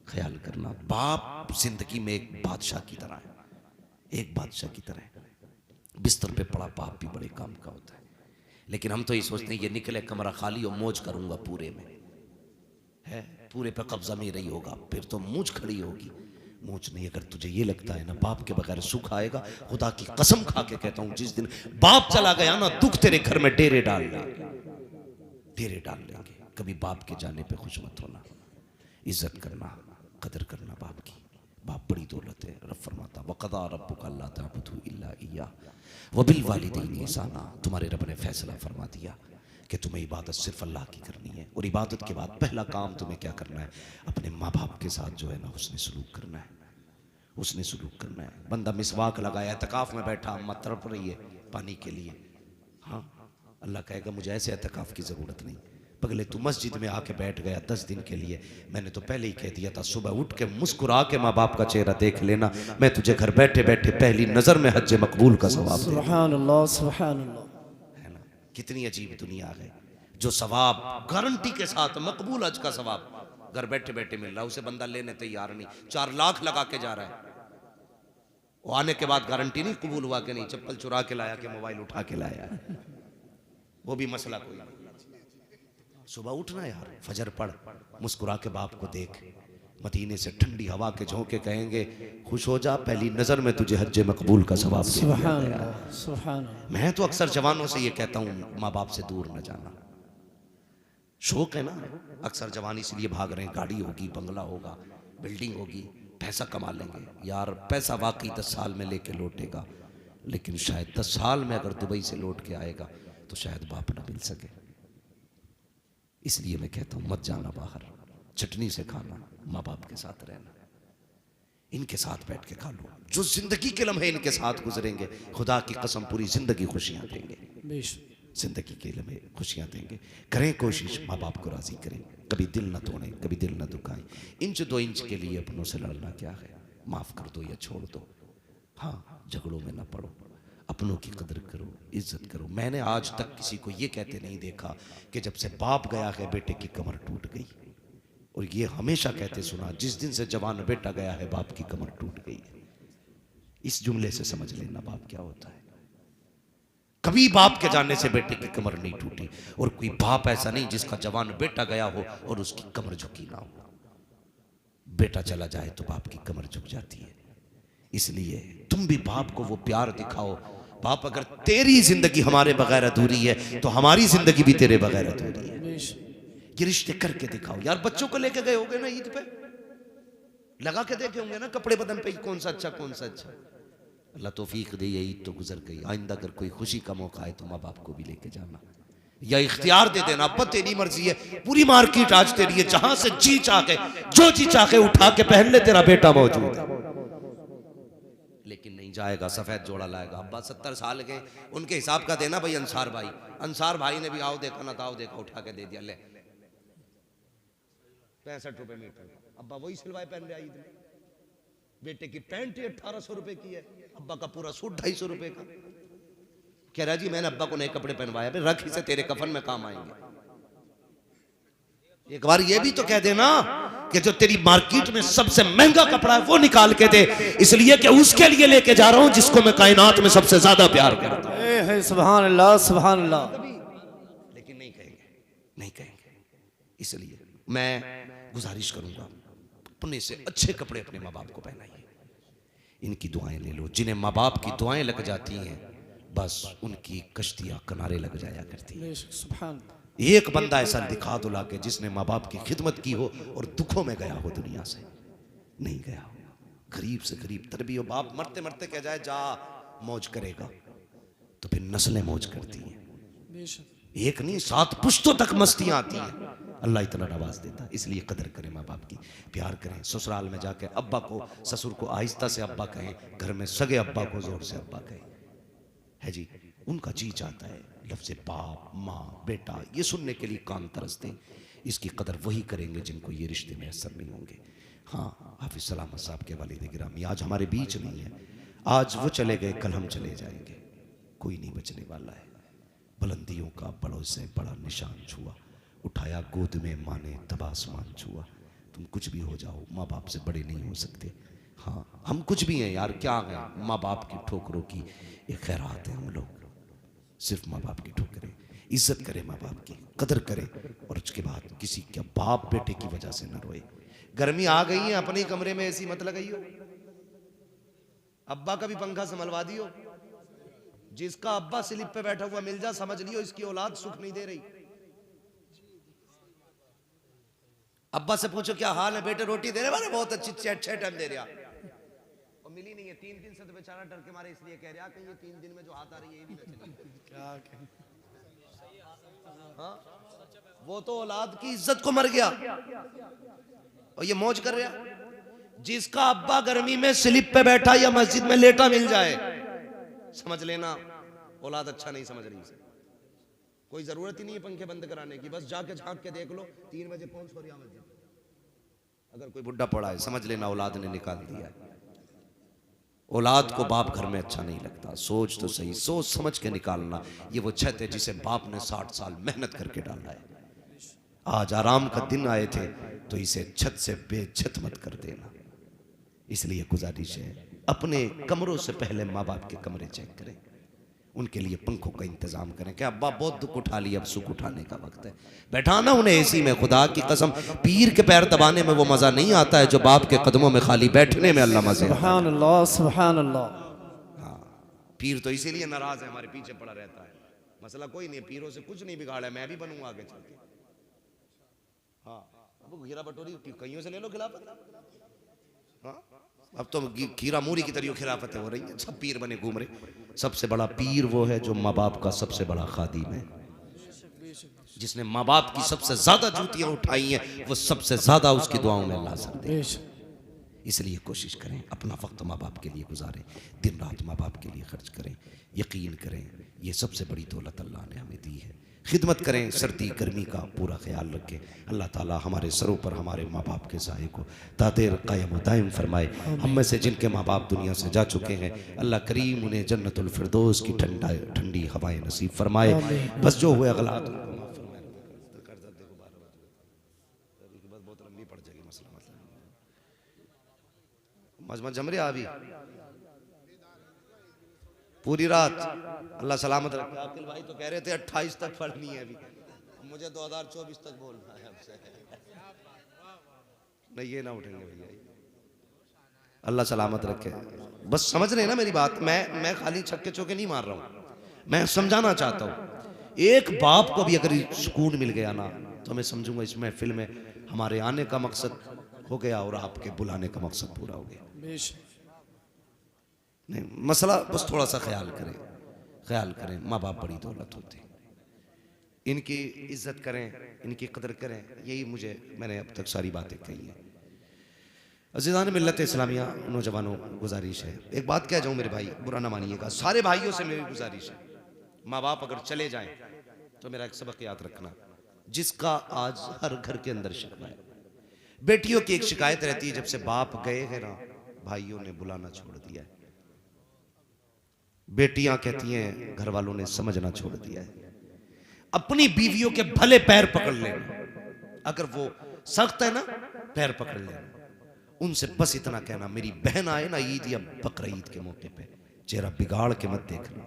ख्याल करना, बाप जिंदगी में एक बादशाह की तरह है, एक बादशाह की तरह है। बिस्तर पे पड़ा बाप भी बड़े काम का होता है। लेकिन हम तो ये सोचते हैं ये निकले कमरा खाली और मौज करूंगा पूरे में, है पूरे पे कब्जा मेरा ही होगा, फिर तो मूंछ खड़ी होगी। मूंछ नहीं, अगर तुझे ये लगता है ना बाप के बगैर सुख आएगा, खुदा की कसम खा के कहता हूं जिस दिन बाप चला गया ना दुख तेरे घर में डेरे डाल लेंगे, डेरे डाल लेंगे। कभी बाप के जाने पे खुश मत होना, इज्जत करना, कदर करना बाप की। बाप बड़ी दौलत है। रब फरमाता वक़ज़ा रब्बुका अल्ला ताबुदू इल्ला इय्याहु व बिल वालिदैनि इहसाना। तुम्हारे रब ने फैसला फरमा दिया कि तुम्हें इबादत सिर्फ अल्लाह की करनी है, और इबादत के बाद पहला काम तुम्हें क्या करना है, अपने माँ बाप के साथ जो है ना उसने सलूक करना है, उसने सलूक करना है। बंदा मिसवाक लगाया एतकाफ में बैठा, अम्मा तड़प रही है पानी के लिए, हाँ अल्लाह कहेगा मुझे ऐसे एतकाफ की ज़रूरत नहीं। पगले तू मस्जिद में आके बैठ गया 10 दिन के लिए, मैंने तो पहले ही कह दिया था सुबह उठ के मुस्कुरा के माँ बाप का चेहरा देख लेना, मैं तुझे घर बैठे बैठे पहली नज़र में हज मकबूल का सवाब दूंगा। सुभान अल्लाह, सुभान अल्लाह। है ना, कितनी अजीब दुनिया है जो सवाब गारंटी के साथ मकबूल हज का सवाब घर बैठे बैठे मिल रहा है, उसे बंदा लेने तैयार नहीं। 4 लाख लगा के जा रहा है, वो आने के बाद गारंटी नहीं कबूल हुआ कि नहीं, चप्पल चुरा के लाया कि मोबाइल उठा के लाया, वो भी मसला कोई। सुबह उठना यार, फजर पढ़, मुस्कुरा के बाप को देख, मदीने से ठंडी हवा के झोंके कहेंगे खुश हो जा, पहली नजर में तुझे हज मकबूल का सवाब दे दिया गया। सुभान अल्लाह। मैं तो अक्सर जवानों से ये कहता हूँ माँ बाप से दूर न जाना। शौक है ना, अक्सर जवान इसलिए भाग रहे हैं, गाड़ी होगी, बंगला होगा, बिल्डिंग होगी, पैसा कमा लेंगे। यार पैसा वाकई 10 साल में लेके लौटेगा, लेकिन शायद 10 साल में अगर दुबई से लौट के आएगा तो शायद बाप ना मिल सके। इसलिए मैं कहता हूँ मत जाना बाहर, चटनी से खाना, माँ बाप के साथ रहना, इनके साथ बैठ के खा लो। जो जिंदगी के लम्हे इनके साथ गुजरेंगे, खुदा की कसम पूरी जिंदगी खुशियाँ देंगे, जिंदगी के लम्हे खुशियाँ देंगे। करें कोशिश, माँ बाप को राजी करें, कभी दिल न तोड़ें, कभी दिल न दुखाएं। इंच 2 इंच के लिए अपनों से लड़ना क्या है, माफ़ कर दो या छोड़ दो। हाँ, झगड़ों में न पड़ो, अपनों की कदर करो, इज्जत करो। मैंने आज तक किसी को ये कहते नहीं देखा कि जब से बाप गया है बेटे की कमर टूट गई, और ये हमेशा कहते सुना जिस दिन से जवान बेटा गया है बाप की कमर टूट गई है। इस जुमले से समझ लेना बाप क्या होता है। कभी बाप के जाने से बेटे की कमर नहीं टूटी, और कोई बाप ऐसा नहीं जिसका जवान बेटा गया हो और उसकी कमर झुकी ना हो। बेटा चला जाए तो बाप की कमर झुक जाती है, इसलिए तुम भी बाप को वो प्यार दिखाओ। बाप, अगर तेरी जिंदगी हमारे बगैर अधूरी है तो हमारी जिंदगी भी तेरे बगैर अधूरी है। ये रिश्ते करके दिखाओ यार। बच्चों को लेके गए होगे ना ईद पे, लगा के देखे होंगे ना कपड़े बदन पे, कौन सा अच्छा कौन सा अच्छा। अल्लाह तौफीक दे, ये ईद तो गुजर गई, आइंदा अगर कोई खुशी का मौका है तो माँ बाप को भी लेके जाना, या इख्तियार दे देना, अब्बा तेरी मर्जी है, पूरी मार्केट आज तेरी है, जहां से जी चाहे जो जी चाहे उठा के पहन ले, तेरा बेटा मौजूद है। लेकिन नहीं जाएगा, सफेद जोड़ा लाएगा। अब्बा 70 साल के, उनके हिसाब का देना भाई। अंसार भाई ने भी आओ देखा ना ताओ देखा उठा के दे दिया, ले 65 रुपए मीटर। अब्बा वही सिलवाए पहन रहे ईद में। बेटे की पैंट 1800 रुपए की है, अब्बा का पूरा सूट 250 रुपए का। कह रहा जी मैंने अब्बा को नए कपड़े पहनवाया, रख इसे, तेरे कफन में काम आएंगे। एक बार ये भी तो कह देना कि जो तेरी मार्केट में सबसे महंगा कपड़ा है वो निकाल के दे, इसलिए कि उसके लिए लेके जा रहा हूं जिसको मैं कायनात में सबसे ज्यादा प्यार करता हूं। सुभान अल्लाह, सुभान अल्लाह। लेकिन नहीं कहेंगे, नहीं कहेंगे। इसलिए मैं गुजारिश करूंगा, अपने से अच्छे कपड़े अपने माँ बाप को पहनाइए। इनकी दुआएं ले लो। जिन्हें माँ बाप की दुआएं लग जाती हैं, बस उनकी कश्तियां किनारे लग जाया करती हैं। सुभान। एक बंदा ऐसा दिखा दो लाके जिसने माँ बाप की खिदमत की हो और दुखों में गया हो दुनिया से, नहीं गया हो। गरीब से गरीब तरबियत हो, बाप मरते मरते कह जाए जा मौज करेगा, तो फिर नस्लें मौज करती हैं। एक नहीं 7 पुश्तों तक मस्तियां आती हैं। अल्लाह इतना नवाज देता है। इसलिए कदर करें माँ बाप की, प्यार करें। ससुराल में जाके अब्बा को, ससुर को आहिस्ता से अब्बा कहें, घर में सगे अब्बा को जोर से अब्बा कहें, है जी। उनका जी चाहता है लफ्ज़ बाप, माँ, बेटा ये सुनने के लिए कान तरसते हैं। इसकी कदर वही करेंगे जिनको ये रिश्ते में असर नहीं होंगे। हाँ, हाफिज सलामत साहब के वालिद गिरामी आज हमारे बीच नहीं है। आज वो चले गए, कल हम चले जाएंगे, कोई नहीं बचने वाला है। बुलंदियों का बड़ों से बड़ा निशान छुआ, उठाया गोद में माँ ने तब आसमान छुआ। तुम कुछ भी हो जाओ, माँ बाप से बड़े नहीं हो सकते। हाँ, हम कुछ भी हैं यार, क्या है, माँ बाप की ठोकरों की एक खैरात है हम लोग। सिर्फ माँ बाप की ठोकरें। इज्जत करें, माँ बाप की कदर करें, और उसके बाद किसी के बाप बेटे की वजह से न रोए। गर्मी आ गई है, अपने कमरे में एसी मत लगाइयो, अब्बा का भी पंखा संभलवा दियो। जिसका अब्बा स्लिप पे बैठा हुआ मिल जा, समझ लियो इसकी औलाद सुख नहीं दे रही। अब्बा से पूछो क्या हाल है बेटे, रोटी दे रहे वाले, बहुत अच्छी 6 टाइम दे रहा, और मिली नहीं है 3 दिन से, तो बेचारा डर के मारे इसलिए कह रहा कि ये 3 दिन में जो हाथ आ रही है ये भी ना चले। क्या हाँ, वो तो औलाद की इज्जत को मर गया और ये मौज कर रहा। जिसका अब्बा गर्मी में स्लिप पे बैठा या मस्जिद में लेटा मिल जाए, समझ लेना औलाद अच्छा नहीं समझ रही इसे। कोई जरूरत ही नहीं है पंखे बंद कराने की, बस जाके झांक के देख लो 3 बजे पहुंच कर मस्जिद। अगर कोई बुढ़ा पड़ा है, समझ लेना औलाद ने निकाल दिया है। औलाद को बाप घर में अच्छा नहीं लगता। सोच तो सही, सोच समझ के निकालना। ये वो छत है जिसे बाप ने 60 साल मेहनत करके डाला है। आज आराम का दिन आए थे तो इसे छत से बेछत मत कर देना। इसलिए गुजारिश है, अपने कमरों से पहले माँ बाप के कमरे चेक करें, उनके लिए पंखों का इंतजाम करें। क्या अब्बा बहुत दुख उठा लिया, अब सुख उठाने का वक्त है। बैठाना उन्हें एसी में, खुदा की कसम पीर के पैर दबाने में वो मजा नहीं आता है जो बाप के कदमों में खाली बैठने में अल्लाह मजे। सुभान अल्लाह, सुभान अल्लाह। हाँ, पीर तो इसीलिए नाराज है, हमारे पीछे पड़ा रहता है। मसला कोई नहीं, पीरों से कुछ नहीं बिगाड़ा है, मैं भी बनूंगा आगे चल के। हाँ, अब खीरा बटोरी कईयों से ले लो खिलाफत। हाँ, अब तो खीरा मूरी की तरह खिलाफत हो रही है, सब पीर बने घूम रहे। सबसे बड़ा पीर वो है जो माँ बाप का सबसे बड़ा खादिम है, जिसने माँ बाप की सबसे ज्यादा जूतियां उठाई हैं, वो सबसे ज्यादा उसकी दुआओं में अल्लाह सर दे। इसलिए कोशिश करें अपना वक्त माँ बाप के लिए गुजारें, दिन रात माँ बाप के लिए खर्च करें। यकीन करें ये सबसे बड़ी दौलत अल्लाह ने हमें दी है। खिदमत करें, सर्दी गर्मी का पूरा ख्याल रखें। अल्लाह ताला हमारे सरों पर हमारे माँ बाप के साए को तादेर कायम दायम फरमाए। हम में से जिनके माँ बाप दुनिया से जा चुके हैं, अल्लाह करीम उन्हें जन्नतुल फिरदौस की ठंडी हवाएं नसीब फरमाए। बस जो हुए अगलात बहुत लंबी पड़ जाएगी मसला जम रहा अभी पूरी रात। अल्लाह सलामत रखे। अकील भाई तो कह रहे थे 28 तक पढ़नी है, अभी मुझे 2024 तक बोलना है आपसे। नहीं ये ना उठेंगे भैया, अल्लाह सलामत रखे। बस समझ रहे हैं ना मेरी बात। मैं खाली छक्के चौके नहीं मार रहा हूँ, मैं समझाना चाहता हूँ। एक बाप को भी अगर सुकून मिल गया ना तो मैं समझूंगा इस महफिल में हमारे आने का मकसद हो गया और आपके बुलाने का मकसद पूरा हो गया। नहीं मसला बस थोड़ा सा ख्याल करें, ख्याल करें। माँ बाप बड़ी दौलत होते हैं, इनकी इज्जत करें, इनकी कदर करें। यही मुझे मैंने अब तक सारी बातें कही हैं। अज़ीज़ान मिल्लत इस्लामिया, नौजवानों गुजारिश है, एक बात कह जाऊँ मेरे भाई, बुरा ना मानिएगा। सारे भाइयों से मेरी गुजारिश है, माँ बाप अगर चले जाएं तो मेरा एक सबक याद रखना, जिसका आज हर घर के अंदर शिकवा है। बेटियों की एक शिकायत रहती है, जब से बाप गए हैं ना भाइयों ने बुलाना छोड़ दिया है। बेटियां कहती हैं घर वालों ने समझना छोड़ दिया है। अपनी बीवियों के भले पैर पकड़ लेना, अगर वो सख्त है ना पैर पकड़ लेना। उनसे बस इतना कहना, मेरी बहन आए ना ईद या बकर ईद के मौके पे, चेहरा बिगाड़ के मत देखना,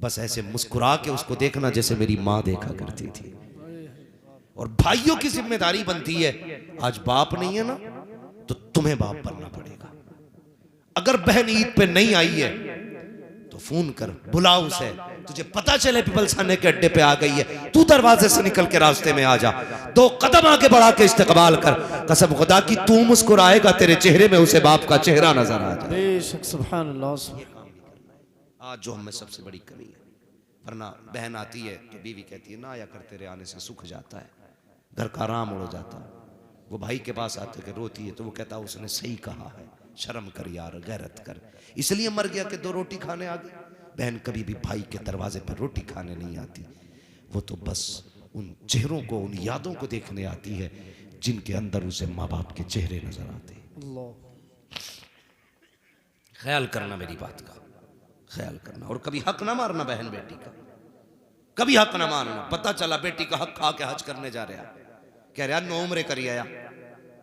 बस ऐसे मुस्कुरा के उसको देखना जैसे मेरी माँ देखा करती थी। और भाइयों की जिम्मेदारी बनती है, आज बाप नहीं है ना तो तुम्हें बाप बनना पड़ेगा। अगर बहन ईद पे नहीं आई है तो फोन कर, बुला उसे। तुझे पता चले पीपल्स खाने के अड्डे पे आ गई है, तू दरवाजे से निकल के रास्ते में आ जा, 2 कदम आगे बढ़ा के इस्तकबाल कर। कसम खुदा की तू मुस्कुराएगा, तेरे चेहरे में उसे बाप का चेहरा नजर आ जाए। बेशक सुभान अल्लाह। आज जो हमें सबसे बड़ी कमी है, वरना बहन आती है तो बीवी कहती है ना आया कर, तेरे आने से सुख जाता है, घर का आराम उड़ जाता है। वो भाई के पास आते के रोती है तो वो कहता है उसने सही कहा है, शर्म कर यार, गैरत कर। इसलिए मर गया कि 2 रोटी खाने आ गई। बहन कभी भी भाई के दरवाजे पर रोटी खाने नहीं आती, वो तो बस उन चेहरों को, उन यादों को देखने आती है जिनके अंदर उसे माँ बाप के चेहरे नजर आते हैं। ख्याल करना मेरी बात का, ख्याल करना। और कभी हक ना मारना बहन बेटी का, कभी हक ना मारना। पता चला बेटी का हक खा के हज करने जा रहा, कह रहा 9 उम्रें करी आया,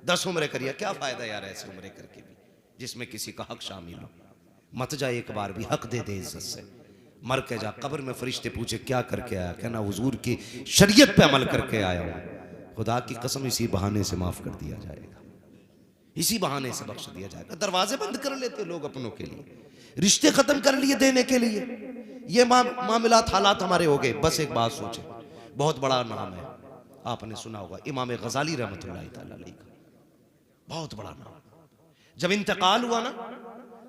10 उम्रें करी, क्या फायदा यार ऐसे उम्रें करके भी जिसमें किसी का हक शामिल हो। मत जा, एक बार भी हक दे दे इज्जत से। मर के जा, कब्र में फरिश्ते पूछे क्या करके आया, कहना हुजूर की शरीयत पे अमल करके आया हूं। खुदा की कसम इसी बहाने से माफ कर दिया जाएगा, इसी बहाने से बख्श दिया जाएगा। दरवाजे बंद कर लेते लोग अपनों के लिए, रिश्ते खत्म कर लिए देने के लिए। ये मामलात हालात हमारे हो गए। बस एक बात सोचे, बहुत बड़ा नाम है, आपने सुना होगा इमाम गजाली रहमतुल्लाह तआला अलैह का, बहुत बड़ा नाम। जब इंतकाल हुआ ना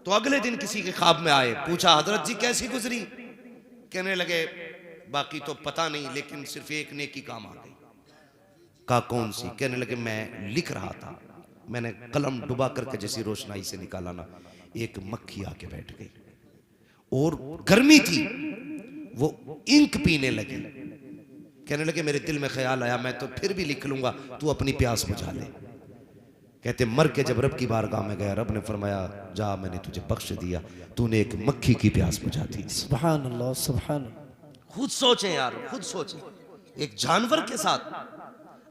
तो अगले दिन किसी के ख्वाब में आए, पूछा हजरत जी कैसी गुजरी? कहने लगे बाकी तो पता नहीं, लेकिन सिर्फ एक नेकी काम आ गई। कहा कौन सी? कहने लगे मैं लिख रहा था, मैंने कलम डुबा करके जैसी रोशनाई से निकाला ना, एक मक्खी आके बैठ गई और गर्मी थी, वो इंक पीने लगी। कहने लगे मेरे दिल में ख्याल आया मैं तो फिर भी लिख लूंगा, तू अपनी प्यास बुझा ले। कहते मर के जब रब की बारगाह में गया, रब ने फरमाया जा मैंने तुझे बख्श दिया, तूने एक मक्खी की प्यास बुझा दी। सुभान अल्लाह, सुभान अल्लाह। खुद सोचें यार, खुद सोचें, एक जानवर के साथ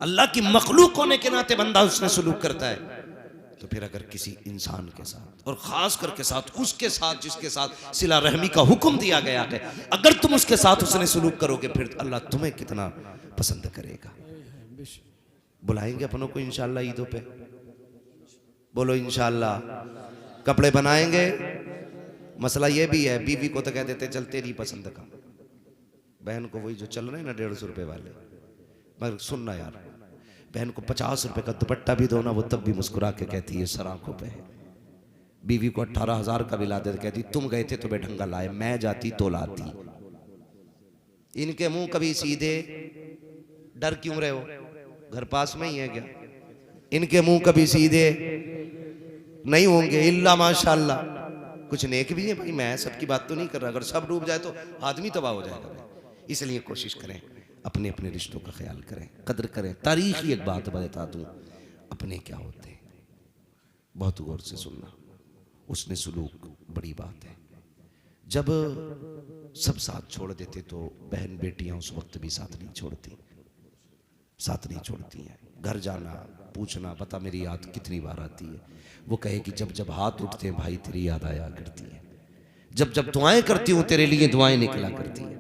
अल्लाह की मखलूक होने के नाते बंदा उसने सलूक करता है, तो फिर अगर किसी इंसान के साथ और खास करके साथ उसके साथ जिसके साथ सिला रहमी का हुक्म दिया गया है, अगर तुम उसके साथ उसने सलूक करोगे फिर अल्लाह तुम्हें कितना पसंद करेगा। बुलाएंगे अपनों को इंशाअल्लाह ईदों पे, बोलो इंशाअल्लाह। कपड़े बनाएंगे। मसला ये भी है, बीवी को तो कह देते चल तेरी पसंद का, बहन को वही जो चल रहे हैं ना 150 रुपए वाले, मगर सुनना यार, बहन को 50 रुपए का दुपट्टा भी दो ना, वो तब भी मुस्कुरा के कहती है सर आंखों पे है। बीवी को 18,000 का भी ला दे, कहती तुम गए थे तो बेढंगा लाए, मैं जाती तो लाती। इनके मुंह कभी सीधे, डर क्यों रहे हो, घर पास में ही है क्या? इनके मुंह कभी सीधे नहीं होंगे, इल्ला माशाअल्लाह। कुछ नेक भी है भाई, मैं सबकी बात तो नहीं कर रहा, अगर सब डूब जाए तो आदमी तबाह हो जाएगा भाई। इसलिए कोशिश करें अपने अपने रिश्तों का ख्याल करें, कदर करें। तारीखी एक बात बता दूं, अपने क्या होते हैं बहुत गौर से सुनना, उसने सुलूक बड़ी बात है। जब सब साथ छोड़ देते तो बहन बेटियां उस वक्त भी साथ नहीं छोड़ती, साथ नहीं छोड़ती हैं। घर जाना, पूछना बता मेरी याद कितनी बार आती है, वो कहे कि जब जब हाथ उठते हैं भाई तेरी याद आया करती है, जब जब दुआएं करती हूँ तेरे लिए दुआएं निकला करती है।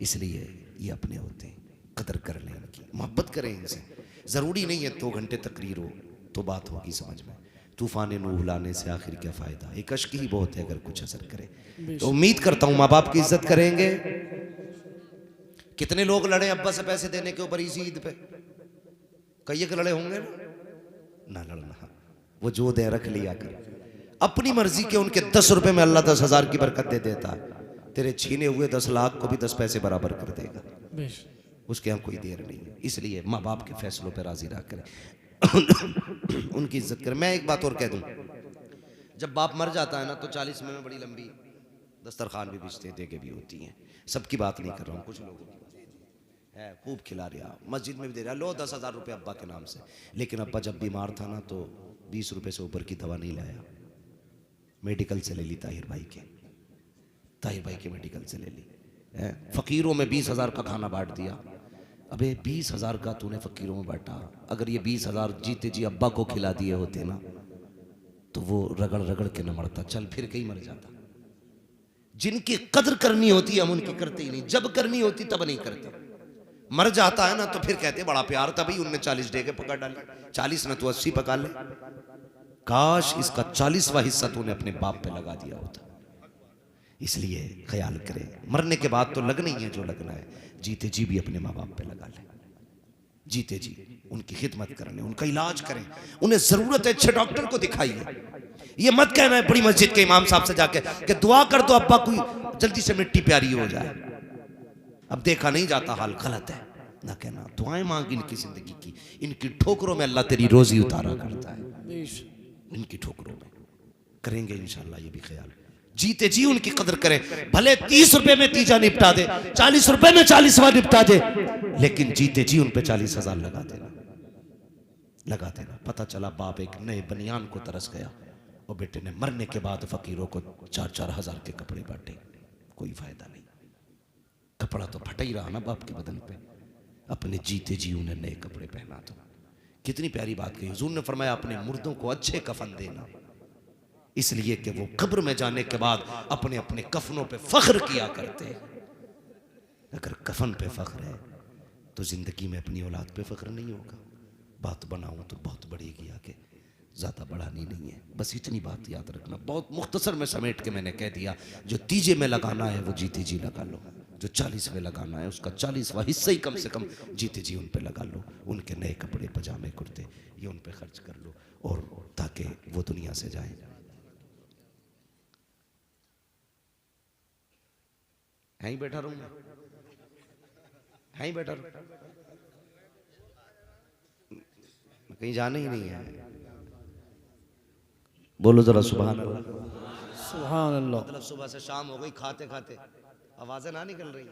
इसलिए ये अपने होते हैं, कदर कर लें इनकी, मोहब्बत करें इनसे। ज़रूरी नहीं है 2 घंटे तकरीर हो तो बात होगी समझ में, तूफान नूह लाने से आखिर क्या फ़ायदा, एक अश्क ही बहुत है अगर कुछ असर करे। तो उम्मीद करता हूँ माँ बाप की इज्जत करेंगे। कितने लोग लड़े अब्बा से पैसे देने के ऊपर इसी ईद पे, कई के लड़े होंगे ना लड़ना, वो जो दे रख लिया कर अपनी मर्जी के। उनके 10 रुपए में अल्लाह 10,000 की बरकत दे देता है, तेरे छीने हुए 10 लाख को भी 10 पैसे बराबर कर देगा, उसके यहाँ कोई देर नहीं है। इसलिए माँ बाप के फैसलों पर राजी रह करें, उनकी इज्जत करें। मैं एक बात और कह दूं, जब बाप मर जाता है ना तो 40 में बड़ी लंबी दस्तरखान भी बिछते देके भी होती हैं। सबकी बात नहीं कर रहा हूँ, कुछ लोगों की है खूब खिला रहा, मस्जिद में भी दे रहा, लो 10,000 रुपये अब्बा के नाम से। लेकिन अब्बा जब बीमार था ना तो 20 रुपये से ऊपर की दवा नहीं लाया, मेडिकल से ले ली, ताहिर भाई के मेडिकल से ले ली। फ़कीरों में 20,000 का खाना बांट दिया। अबे 20,000 का तूने फ़कीरों में बांटा, अगर ये 20,000 जीते जी अब्बा को खिला दिए होते ना तो वो रगड़ रगड़ के न मरता, चल फिर कहीं मर जाता। जिनकी कदर करनी होती है हम उनकी करते ही नहीं, जब करनी होती तब नहीं करते। मर जाता है ना तो फिर कहते बड़ा प्यार था भाई, उनने 40 डेगे पकड़ डाले, 40 न तो 80 पका ले। काश इसका 40वां हिस्सा तूने अपने बाप पे लगा दिया होता। इसलिए ख्याल करें, मरने के बाद तो लगना ही है जो लगना है, जीते जी भी अपने माँ बाप पे लगा ले, जीते जी उनकी खिदमत करें, उनका इलाज करें, उन्हें जरूरत है अच्छे डॉक्टर को दिखाइए। ये मत कहना है बड़ी मस्जिद के इमाम साहब से जाके कि दुआ कर दो अब्बा कोई जल्दी से मिट्टी प्यारी हो जाए, अब देखा नहीं जाता हाल, गलत है ना कहना। दुआएं मांग इनकी जिंदगी की, इनकी ठोकरों में अल्लाह तेरी रोजी उतारा करता है, इनकी ठोकरों में करेंगे इंशाल्लाह। ये भी ख्याल, जीते जी उनकी कदर करें, भले 30 रुपए में तीजा निपटा दे, 40 रुपए में 40वां निपटा दे, लेकिन जीते जी उन पे 40,000 लगा देना। पता चला बाप एक नए बनियान को तरस गया और बेटे ने मरने के बाद फकीरों को 4-4 हज़ार के कपड़े बांटे, कोई फायदा नहीं। कपड़ा तो फटा ही रहा ना बाप के बदन पे, अपने जीते जी उन्हें नए कपड़े पहना दो। कितनी प्यारी बात कही हुजूर ने, फरमाया अपने मुर्दों को अच्छे कफन देना, इसलिए कि वो कब्र में जाने के बाद अपने अपने कफनों पे फख्र किया करते। अगर कफन पे फख्र है तो जिंदगी में अपनी औलाद पे फख्र नहीं होगा। बात बनाऊं तो बहुत बढ़ेगी आगे, ज़्यादा बढ़ानी नहीं है, बस इतनी बात याद रखना। बहुत मुख्तसर में समेट के मैंने कह दिया, जो तीजे में लगाना है वो जीते जी लगा लो, जो 40 में लगाना है उसका 40वां हिस्सा ही कम से कम जीते जी उन पे लगा लो। उनके नए कपड़े पजामे कुर्ते ये उन पे खर्च कर लो, और ताकि वो दुनिया से जाए। यहीं बैठा रहूंगा, यहीं बैठा रहूं, कहीं जाना ही नहीं है। बोलो जरा सुभान अल्लाह। सुभान अल्लाह। मतलब सुबह से शाम हो गई, खाते खाते आवाजें ना निकल रही।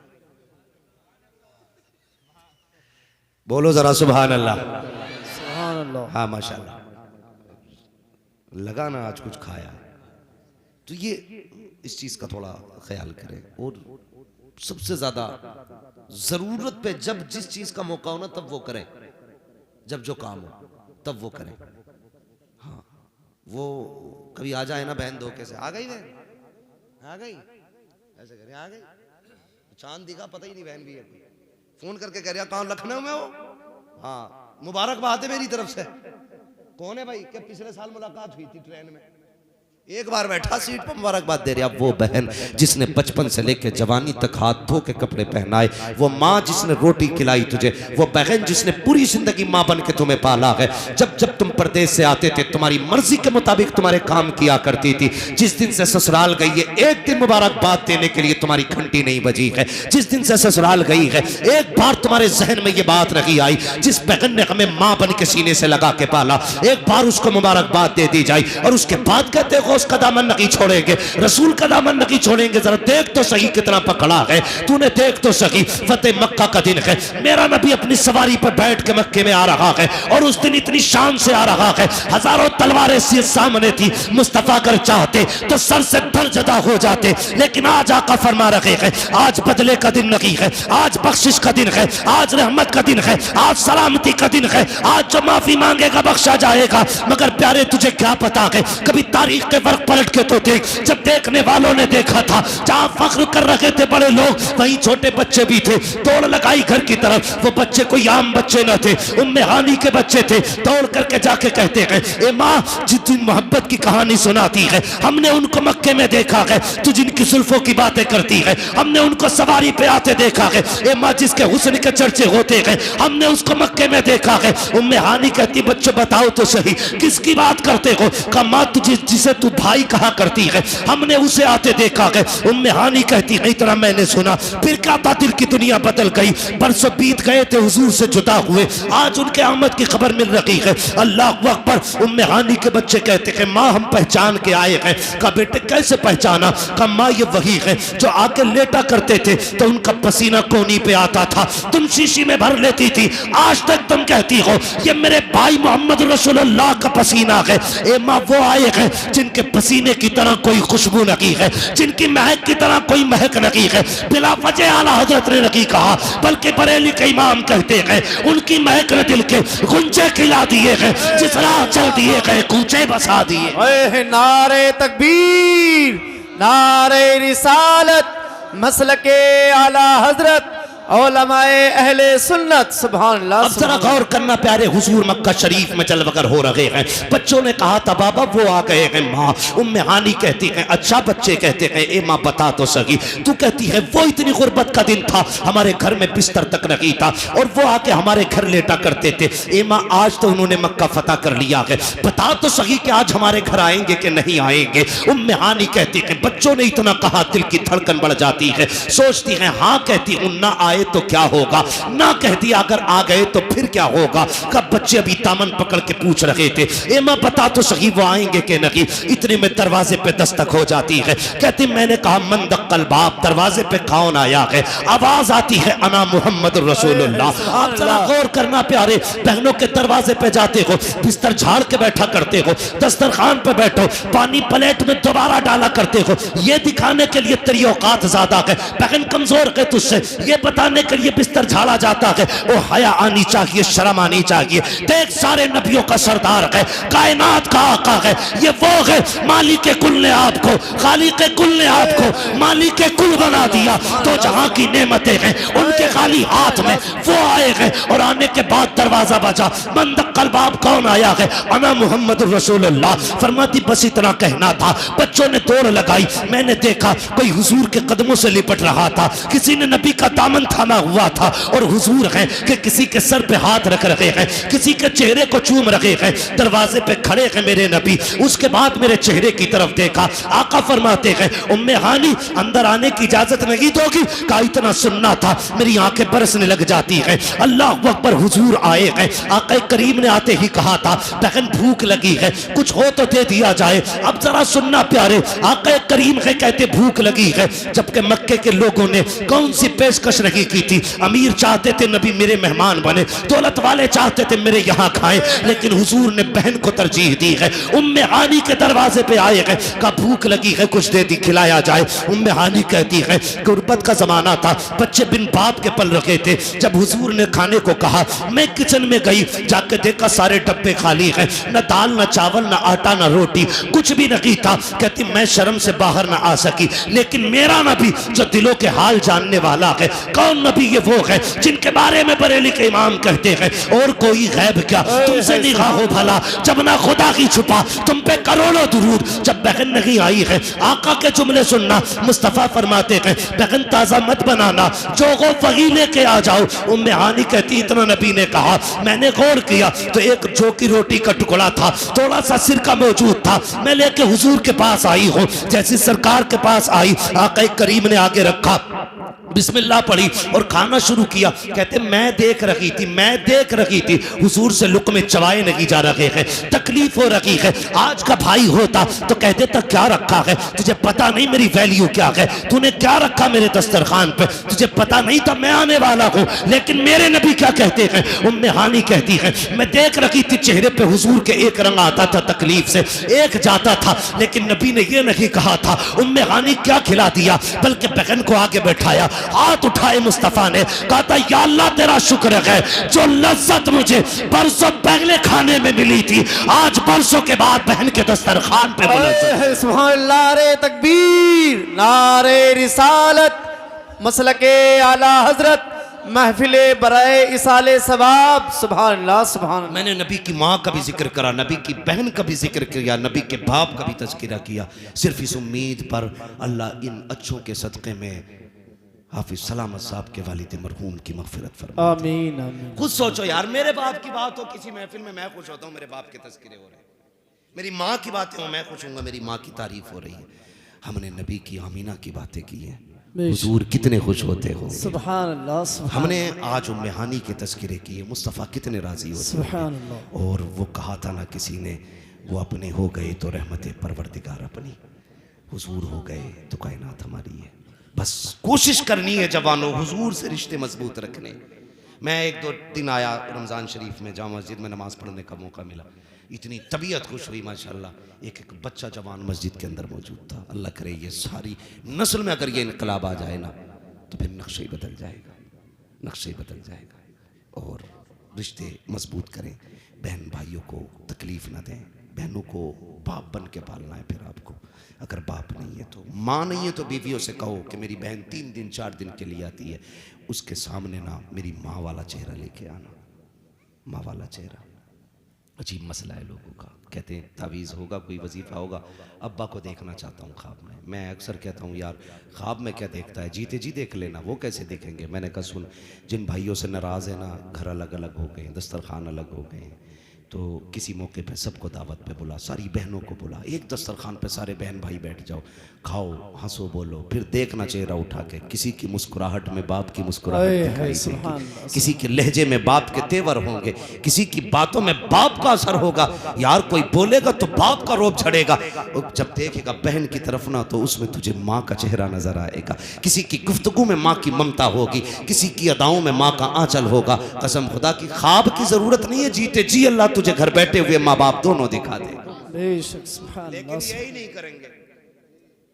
बोलो जरा सुभान अल्लाह। सुभान अल्लाह। हाँ माशाल्लाह, लगा ना आज कुछ खाया है। तो ये इस चीज का थोड़ा ख्याल करें, और सबसे ज्यादा जरूरत पे जब जिस चीज का मौका हो ना तब वो करें, जब जो काम हो तब वो करें। हाँ, वो कभी आ जाए ना बहन धोखे से, आ गई बहन, आ गई, ऐसे करें आ गई, चांद दिखा पता ही नहीं बहन भी है, फोन करके कह रहा कहाँ, लखनऊ में हो, हाँ मुबारकबाद है मेरी तरफ से। कौन है भाई? क्या पिछले साल मुलाकात हुई थी ट्रेन में, एक बार बैठा सीट पर, मुबारकबाद दे रही। अब वो बहन जिसने बचपन से लेकर जवानी तक हाथ धो के कपड़े पहनाए, वो माँ जिसने रोटी खिलाई तुझे, वो बहन जिसने पूरी जिंदगी माँ बन के तुम्हें पाला है। जब जब तुम परदेश से आते थे तुम्हारी मर्जी के मुताबिक तुम्हारे काम किया करती थी। जिस दिन से ससुराल गई है एक दिन मुबारकबाद देने के लिए तुम्हारी घंटी नहीं बजी है। जिस दिन से ससुराल गई है एक बार तुम्हारे जहन में ये बात नहीं आई, जिस बहन ने हमें माँ बन के सीने से लगा के पाला, एक बार उसको मुबारकबाद दे दी जाए। और उसके बाद कहते हो उसका दामन नहीं छोड़ेंगे, रसूल का दामन नहीं छोड़ेंगे। जरा देख तो सही कितना पकड़ा है तूने, देख तो सही। फतेह मक्का का दिन है, मेरा नबी अपनी सवारी पर बैठ के मक्के में आ रहा है, और उस दिन इतनी शान से आ रहा है, हजारों तलवारें सामने थी। मुस्तफा अगर चाहते तो सर से धड़ जदा हो जाते, लेकिन आज आका फरमा रहे हैं आज बदले का दिन नहीं है, आज बख्शिश का दिन है, आज रहमत का दिन है, आज सलामती का दिन है, आज जो माफी मांगेगा बख्शा जाएगा। मगर प्यारे तुझे क्या पता है, कभी तारीख के वर्क पलट के तो देख, जब देखने वालों ने देखा था जहां फख्र कर रहे थे बड़े लोग, वहीं छोटे बच्चे भी थे। दौड़ लगाई घर की तरफ, वो बच्चे कोई आम बच्चे न थे, उम्मे हानी के बच्चे थे। दौड़ करके जाके कहते हैं, ए माँ जितनी मोहब्बत की कहानी सुनाती है, हमने उनको मक्के में देखा है, तू जिनकी जुल्फों की बातें करती है, हमने उनको सवारी पे आते देखा है। ए माँ जिसके हुस्न के चर्चे होते हैं, हमने उसको मक्के में देखा है। उम्मे हानी कहती, बच्चों बताओ तो सही किसकी बात करते हो? कहा माँ तुझे जिसे तू भाई कहा करती है, हमने उसे आते देखा है। उम्मे हानी कहती है, इतना मैंने सुना, फिर क्या था, दिल की दुनिया बदल गई। बरसों बीत गए थे हुजूर से जुदा हुए, आज उनके आमद की खबर मिल रही है। अल्लाह अकबर। उम्मे हानी के बच्चे कहते हैं, माँ हम पहचान के आए हैं। कहा बेटे कैसे पहचाना? कहा माँ ये वही है जो आके लेटा करते थे तो उनका पसीना कोनी पे आता था, तुम शीशी में भर लेती थी, आज तक तुम कहती हो ये मेरे भाई मोहम्मद रसूलुल्लाह का पसीना है। ए माँ वो आए हैं जिनके पसीने की तरह कोई खुशबू नहीं है, जिनकी महक की तरह कोई महक नहीं है। बिला वजह आला हजरत ने नहीं कहा, बल्कि बरेली के इमाम कहते हैं उनकी महक ने दिल के गुंजे खिला दिए हैं, जिस राह चल दिए गए कूचे बसा दिए। ओए नारे तकबीर, नारे रिसालत, मसलके आला हजरत, उलमाए अहले सुन्नत। सुभान अल्लाह। अब जरा गौर करना प्यारे हुजूर मक्का शरीफ में जलवगर हो रहे हैं। बच्चों ने कहा था बाबा वो आ गए हैं। माँ उम्मे हानी कहती हैं, अच्छा बच्चे कहते हैं, ए माँ बता तो सही, तू कहती है वो इतनी गुर्बत का दिन था, हमारे घर में बिस्तर तक नहीं था और वो आके हमारे घर लेटा करते थे। ए माँ आज तो उन्होंने मक्का फतह कर लिया है, बता तो सही कि आज हमारे घर आएंगे कि नहीं आएंगे? उम्मे हानी कहती है, बच्चों ने इतना कहा दिल की धड़कन बढ़ जाती है, सोचती है हाँ कहती हूँ, ना आए तो क्या होगा, ना कहती अगर आ गए तो फिर क्या होगा। कब बच्चे अभी दामन पकड़ के पूछ रहे थे, ए माँ बता तो सही वो आएंगे कि नहीं? इतने में दरवाजे पे दस्तक हो जाती है। कहती मैंने कहा मन दक्कल बाप, दरवाजे पे कौन आया है? आवाज आती है अना मोहम्मद रसूलुल्लाह। आप जरा गौर करना प्यारे, बहनों के दरवाजे पे जाते हो, बिस्तर झाड़ के बैठा करते हो, दस्तरखान पे बैठो, पानी प्लेट में दोबारा डाला करते हो, ये दिखाने के लिए तेरी औकात ज्यादा है, बहन कमजोर है तुझसे, ये बताने के लिए बिस्तर झाड़ा जाता है। ओ हया आनी चाहिए, शर्म आनी चाहिए। देख सारे नबियों का सरदार है, कायनात का आका है, ये वो है मालिक कुल ने आपको, खालिक कुल ने आपको मालिक कुल बना दिया। तो जहां की नेमतें हैं उनके खाली हाथ में वो आए हैं और आने के बाद दरवाजा बजा, मन दक्कल बाप कौन आया है? अना मोहम्मद रसूलुल्लाह। फरमाती बस इतना कहना था। बच्चों ने दौड़ लगाई, मैंने देखा कोई हुजूर के कदमों से लिपट रहा था, किसी ने नबी का दामन थामा हुआ था और हुजूर हैं कि किसी के सर पे हाथ रख रहे हैं, किसी के चेहरे को चूम रहे हैं। दरवाजे पे खड़े हैं मेरे नबी, उसके बाद मेरे चेहरे की तरफ देखा, आका फरमाते हैं उम्मे हानी अंदर आने की इजाजत नहीं दोगी? का इतना सुनना था, मेरी आंखें बरसने लग जाती हैं। अल्लाह अकबर, हुजूर आए हैं। आका करीम ने आते ही कहा था बहन भूख लगी है, कुछ हो तो दे दिया जाए। अब जरा सुनना प्यारे, आका करीम है कहते भूख लगी है, जबकि मक्के के लोगों ने कौन सी पेशकश नहीं की थी। अमीर चाहते थे नबी मेरे मेहमान बने, दौलत वाले चाहते थे मेरे यहाँ खाएं, लेकिन हुजूर ने बहन को तरजीह दी है। उम्मे हानी के दरवाजे पे आए हैं, का भूख लगी है कुछ दे दी खिलाया जाए। उम्मे हानी कहती है गुर्बत का जमाना था, बच्चे बिन बाप के पल रखे थे। जब हुजूर ने खाने को कहा, मैं किचन में गई, जाके देखा सारे डब्बे खाली हैं, न दाल न चावल न आटा न रोटी, कुछ भी नहीं था। कहती मैं शर्म से बाहर न आ सकी, लेकिन मेरा नबी जो दिलों के हाल जानने वाला है, कौन नबी? ये वो है जिनके बारे में बरेली के इमाम कहते हैं और कोई गैब क्या तुमसे निगाह हो भला, जब ना खुदा की छुपा तुम पे करोड़ों दुरूद। जब बहन नहीं आई है, आका के जुमले सुनना, मुस्तफा फरमाते हैं बहन ताजा मत बनाना, जो गो वही लेके आ जाओ। उम्मे हानी कहती इतना नबी ने कहा, मैंने गौर किया तो एक जौ की रोटी का टुकड़ा था, थोड़ा सा सिरका मौजूद था, मैं लेके हुजूर के पास आई हूँ। जैसी सरकार के पास आई, आका करीम ने आगे रखा, बिस्मिल्लाह पढ़ी और खाना शुरू किया। कहते मैं देख रही थी हुजूर से लुक़्मे चबाए नहीं जा रहे हैं, तकलीफ हो रही है। आज का भाई होता तो कहते तक क्या रखा है, तुझे पता नहीं मेरी वैल्यू क्या है, तूने क्या रखा मेरे दस्तरखान पे, तुझे पता नहीं था मैं आने वाला हूँ। लेकिन मेरे नबी क्या कहते हैं? उम्मे हानी कहती है मैं देख रही थी चेहरे पे हुजूर के एक रंग आता था तकलीफ से, एक जाता था, लेकिन नबी ने ये नहीं कहा था उम्मे हानी क्या खिला दिया, बल्कि बहन को आगे बैठाया, हाथ उठाए मुस्तफ़ा ने, कहा था या अल्लाह तेरा शुक्र है जो लज्जत मुझे बरसों पहले खाने में मिली थी, आज बरसों के बाद बहन के दस्तरखान पे मुलज़्ज़त। सुभान अल्लाह, नारे तकबीर, नारे रिसालत, मसलके आला हजरत, महफिले बराए इसाले सवाब। सुभान अल्लाह, सुभान अल्लाह। मैंने नबी की माँ का भी जिक्र करा, नबी की बहन का भी जिक्र किया, नबी के बाप का भी तज़किरा किया, सिर्फ इस उम्मीद पर अल्लाह इन अच्छों के सदक़े में हाफिज सलामत साहब के वालिद मरहूम की मग़फ़िरत फरमाए। आमीन आमीन। खुद सोचो यार, मेरे बाप की बात हो किसी महफिल में, मैं खुश होता हूँ, मेरे बाप के तज़किरे हो रहे हैं। मेरी माँ की बातें हो, मैं खुश हूँगा, मेरी माँ की तारीफ हो रही है। हमने नबी की आमीना की बातें की हैं, हुजूर कितने खुश होते हो। सुभान अल्लाह, सुभान हमने आज उम्मे हानी के तज़किरे किए, मुस्तफ़ा कितने राज़ी होते। सुभान अल्लाह। और वो कहा था ना किसी ने, वो अपने हो गए तो रहमत परवरदिगार अपनी, हुजूर हो गए तो कायनात हमारी है। बस कोशिश करनी है जवानों, हुजूर से रिश्ते मजबूत रखने। मैं एक दो दिन आया रमज़ान शरीफ में, जामा मस्जिद में नमाज़ पढ़ने का मौका मिला, इतनी तबीयत खुश हुई माशाल्लाह। एक एक बच्चा जवान मस्जिद के अंदर मौजूद था। अल्लाह करे ये सारी नस्ल में अगर ये इनकलाब आ जाए ना, तो फिर नक्शा ही बदल जाएगा, नक्शा ही बदल जाएगा। और रिश्ते मजबूत करें, बहन भाइयों को तकलीफ़ ना दें, बहनों को बाप बन के पालना है। फिर आपको अगर बाप नहीं है तो, माँ नहीं है तो बीवियों से कहो कि मेरी बहन 3 दिन 4 दिन के लिए आती है, उसके सामने ना मेरी माँ वाला चेहरा लेके आना, माँ वाला चेहरा। अजीब मसला है लोगों का, कहते हैं तावीज़ होगा, कोई वजीफ़ा होगा, अब्बा को देखना चाहता हूँ ख्वाब में। मैं अक्सर कहता हूँ यार ख्वाब में क्या देखता है, जीते जी देख लेना, वो कैसे देखेंगे। मैंने कहा सुन, जिन भाइयों से नाराज़ है ना, घर अलग अलग हो गए, दस्तरखान अलग हो गए, तो किसी मौके पे सबको दावत पे बुला, सारी बहनों को बुला, एक दस्तरखान पे सारे बहन भाई बैठ जाओ, खाओ, हंसो, बोलो, फिर देखना चेहरा उठा के। किसी की मुस्कुराहट में बाप की मुस्कुराहट दिखाई देगी, किसी के लहजे में बाप के तेवर होंगे, किसी की बातों में बाप का असर होगा। यार कोई बोलेगा तो बाप का रोब झड़ेगा, जब देखेगा बहन की तरफ ना तो उसमें तुझे माँ का चेहरा नजर आएगा। किसी की गुफ्तगू में माँ की ममता होगी, किसी की अदाओं में माँ का आंचल होगा। कसम खुदा की ख्वाब की जरूरत नहीं है, जीते जी अल्लाह तुझे घर बैठे हुए माँ बाप दोनों दिखा दे। लेकिन यही नहीं करेंगे।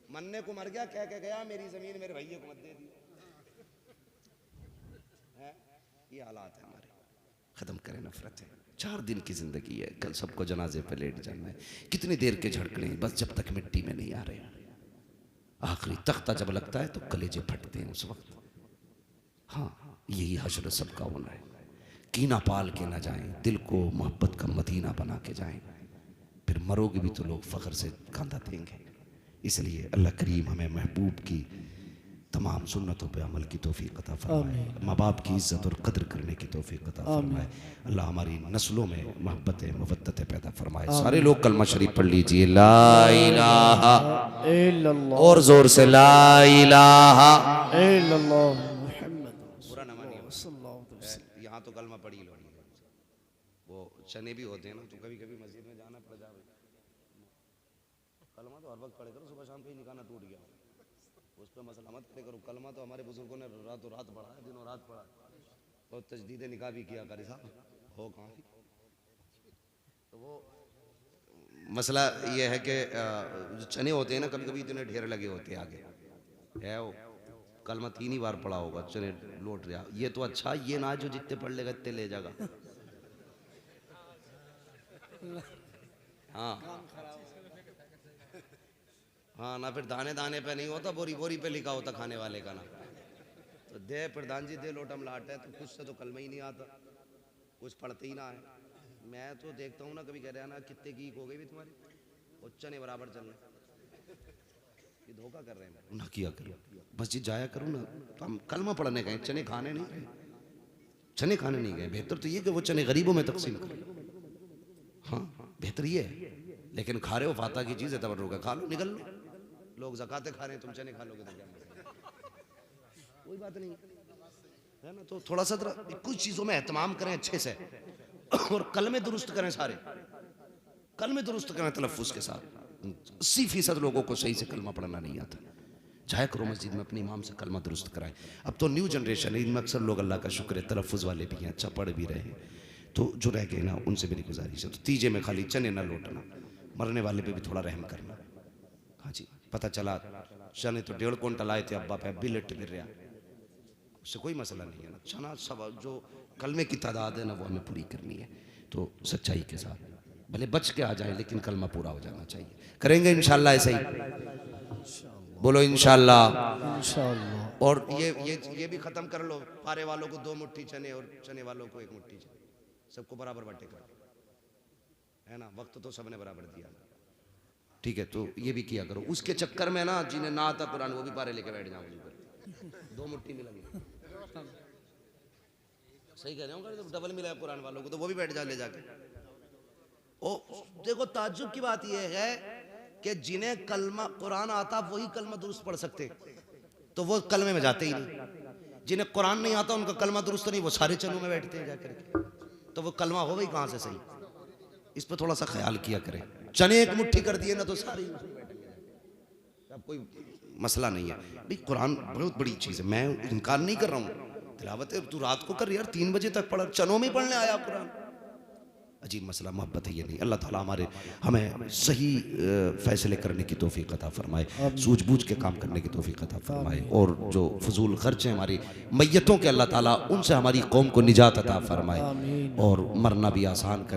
मन्ने को मर गया, कह के गया मेरी जमीन मेरे भैया को मत दे दी, ये हालात है हमारे। खत्म करें नफरत है, 4 दिन की जिंदगी है, कल सबको जनाजे पे लेट जाना है। कितनी देर के झड़कने, बस जब तक मिट्टी में नहीं आ रहे। आखिरी तख्ता जब लगता है तो कलेजे फटते हैं उस वक्त। हाँ, यही हश्र सबका होना है। कीना पाल के ना जाएं, दिल को मोहब्बत का मदीना बना के जाएं, फिर मरोगे भी तो लोग फ़ख्र से कंधा देंगे। इसलिए अल्लाह करीम हमें महबूब की तमाम सुन्नतों पे अमल की तौफीक अता फरमाए, माँ बाप की इज़्ज़त और कदर करने की तौफीक अता फरमाए। अल्लाह हमारी नस्लों में मोहब्बत मवद्दत पैदा फरमाए। सारे लोग कलमा शरीफ पढ़ लीजिए, ला इलाहा इल्लल्लाह, और जोर से ला इलाहा इल्लल्लाह। यहाँ तो कलमा पढ़ी लो, वो चने भी होते हैं ना, तो कभी कभी मस्जिद में जाना पड़ जाए, कलमा तो हर वक्त पढ़े करो, सुबह शाम कहीं निकालना टूट गया उस पर मसला मत करे करो। कलमा तो हमारे बुजुर्गों ने रातों रात पढ़ा है, दिनों रात पढ़ा, और तजदीद निकाह भी किया कारी साहब हो कहाँ। तो वो मसला ये है कि जो चने होते हैं ना, कभी कभी इतने ढेर लगे होते हैं आगे है, वो कलमा 3 ही बार पढ़ा होगा, चने लौट रहा। ये तो अच्छा, ये ना जो जितने पढ़ लेगा इतने ले जाएगा। हाँ हाँ, ना फिर दाने दाने पे नहीं होता, बोरी बोरी पे लिखा होता खाने वाले का ना। तो दे प्रधान जी दे लोटम लाट है, तो कुछ से तो कलमा ही नहीं आता, कुछ पढ़ते ही ना है। मैं तो देखता हूँ ना, कभी कह रहा है ना कितने की हो गई भी तुम्हारी, और चने बराबर चल रहे, ये धोखा कर रहे हैं ना। किया करो, मस्जिद जाया करो ना, तो हम कलमा पढ़ने गए, चने खाने नहीं गए, चने खाने नहीं गए। बेहतर तो ये कि वो चने गरीबों में तकसीम करें। हाँ बेहतर ये है, लेकिन खा रहे हो फाता की चीज़ है, तबर्रुक है, खा लो निकल लो। लोग ज़काते खा रहे हैं, तुम चने खा लोगे तो क्या कोई बात नहीं है ना। तो थोड़ा सा कुछ चीज़ों में एहतमाम करें अच्छे से, और कलमे दुरुस्त करें, सारे कलमे दुरुस्त करें तलफ़्फ़ुज़ के साथ। 80% लोगों को सही से कलमा पढ़ना नहीं आता। जाया करो मस्जिद में, अपने इमाम से कलमा दुरुस्त कराएं। अब तो न्यू जनरेशन है, इनमें अक्सर लोग अल्लाह का शुक्र है तलफ़्फ़ुज़ वाले भी हैं, अच्छा पढ़ भी रहे हैं। तो जो रह गए ना, उनसे मेरी गुजारिश है, तो तीजे में खाली चने ना लौटना, मरने वाले पे भी थोड़ा रहम करना। हाँ जी, पता चला चने तो 1.5 क्विंटल आए थे, अब्बा पे बिलट गिर रहा, उससे कोई मसला नहीं है ना। छना सब जो कलमे की तादाद है ना वो हमें पूरी करनी है, तो सच्चाई के साथ भले बच के आ जाए लेकिन कलमा पूरा हो जाना चाहिए। करेंगे इंशाल्लाह ऐसे ही, बोलो इंशाल्लाह। इंशाअल्लाह। और ये भी ख़त्म कर लो, पारे वालों को 2 मुट्ठी चने और चने वालों को 1 मुट्ठी चने, सबको बराबर बांटे कर, है ना। वक्त तो सबने बराबर दिया, ठीक है। तो ये भी किया करो। उसके चक्कर में ना जिन्हें ना आता कुरान वो भी पारे लेके बैठ जाओ, 2 मुट्ठी मिलेंगे। सही कह रहे हो, डबल मिला कुरान वालों को तो वो भी बैठ जा ले जाके। ओ देखो ताज्जुब की बात यह है कि जिन्हें कलमा कुरान आता वही कलमा दुरुस्त पढ़ सकते, तो वो कलमे में जाते ही नहीं। जिन्हें कुरान नहीं आता उनका कलमा दुरुस्त नहीं, वो सारे चनों में बैठते हैं जाकर के, तो वो कलमा हो गई कहाँ से सही। इस पर थोड़ा सा ख्याल किया करें। चने 1 मुट्ठी कर दिए ना तो सारी अब कोई मसला नहीं है भाई। कुरान बहुत बड़ी चीज़ है, मैं इनकार नहीं कर रहा हूँ। तिलावत है तू रात को कर यार, 3 बजे तक पढ़, चनों में पढ़ने आया कुरान। अजीब मसला, मोहब्बत है ये नहीं। अल्लाह ताला हमें सही फैसले करने की तौफीक अता फरमाए, सूझबूझ के काम करने की तौफीक अता फरमाए, और जो फजूल खर्च हैं हमारी मैयतों के, अल्लाह ताला उनसे हमारी कौम को निजात अता फरमाए और मरना भी आसान कर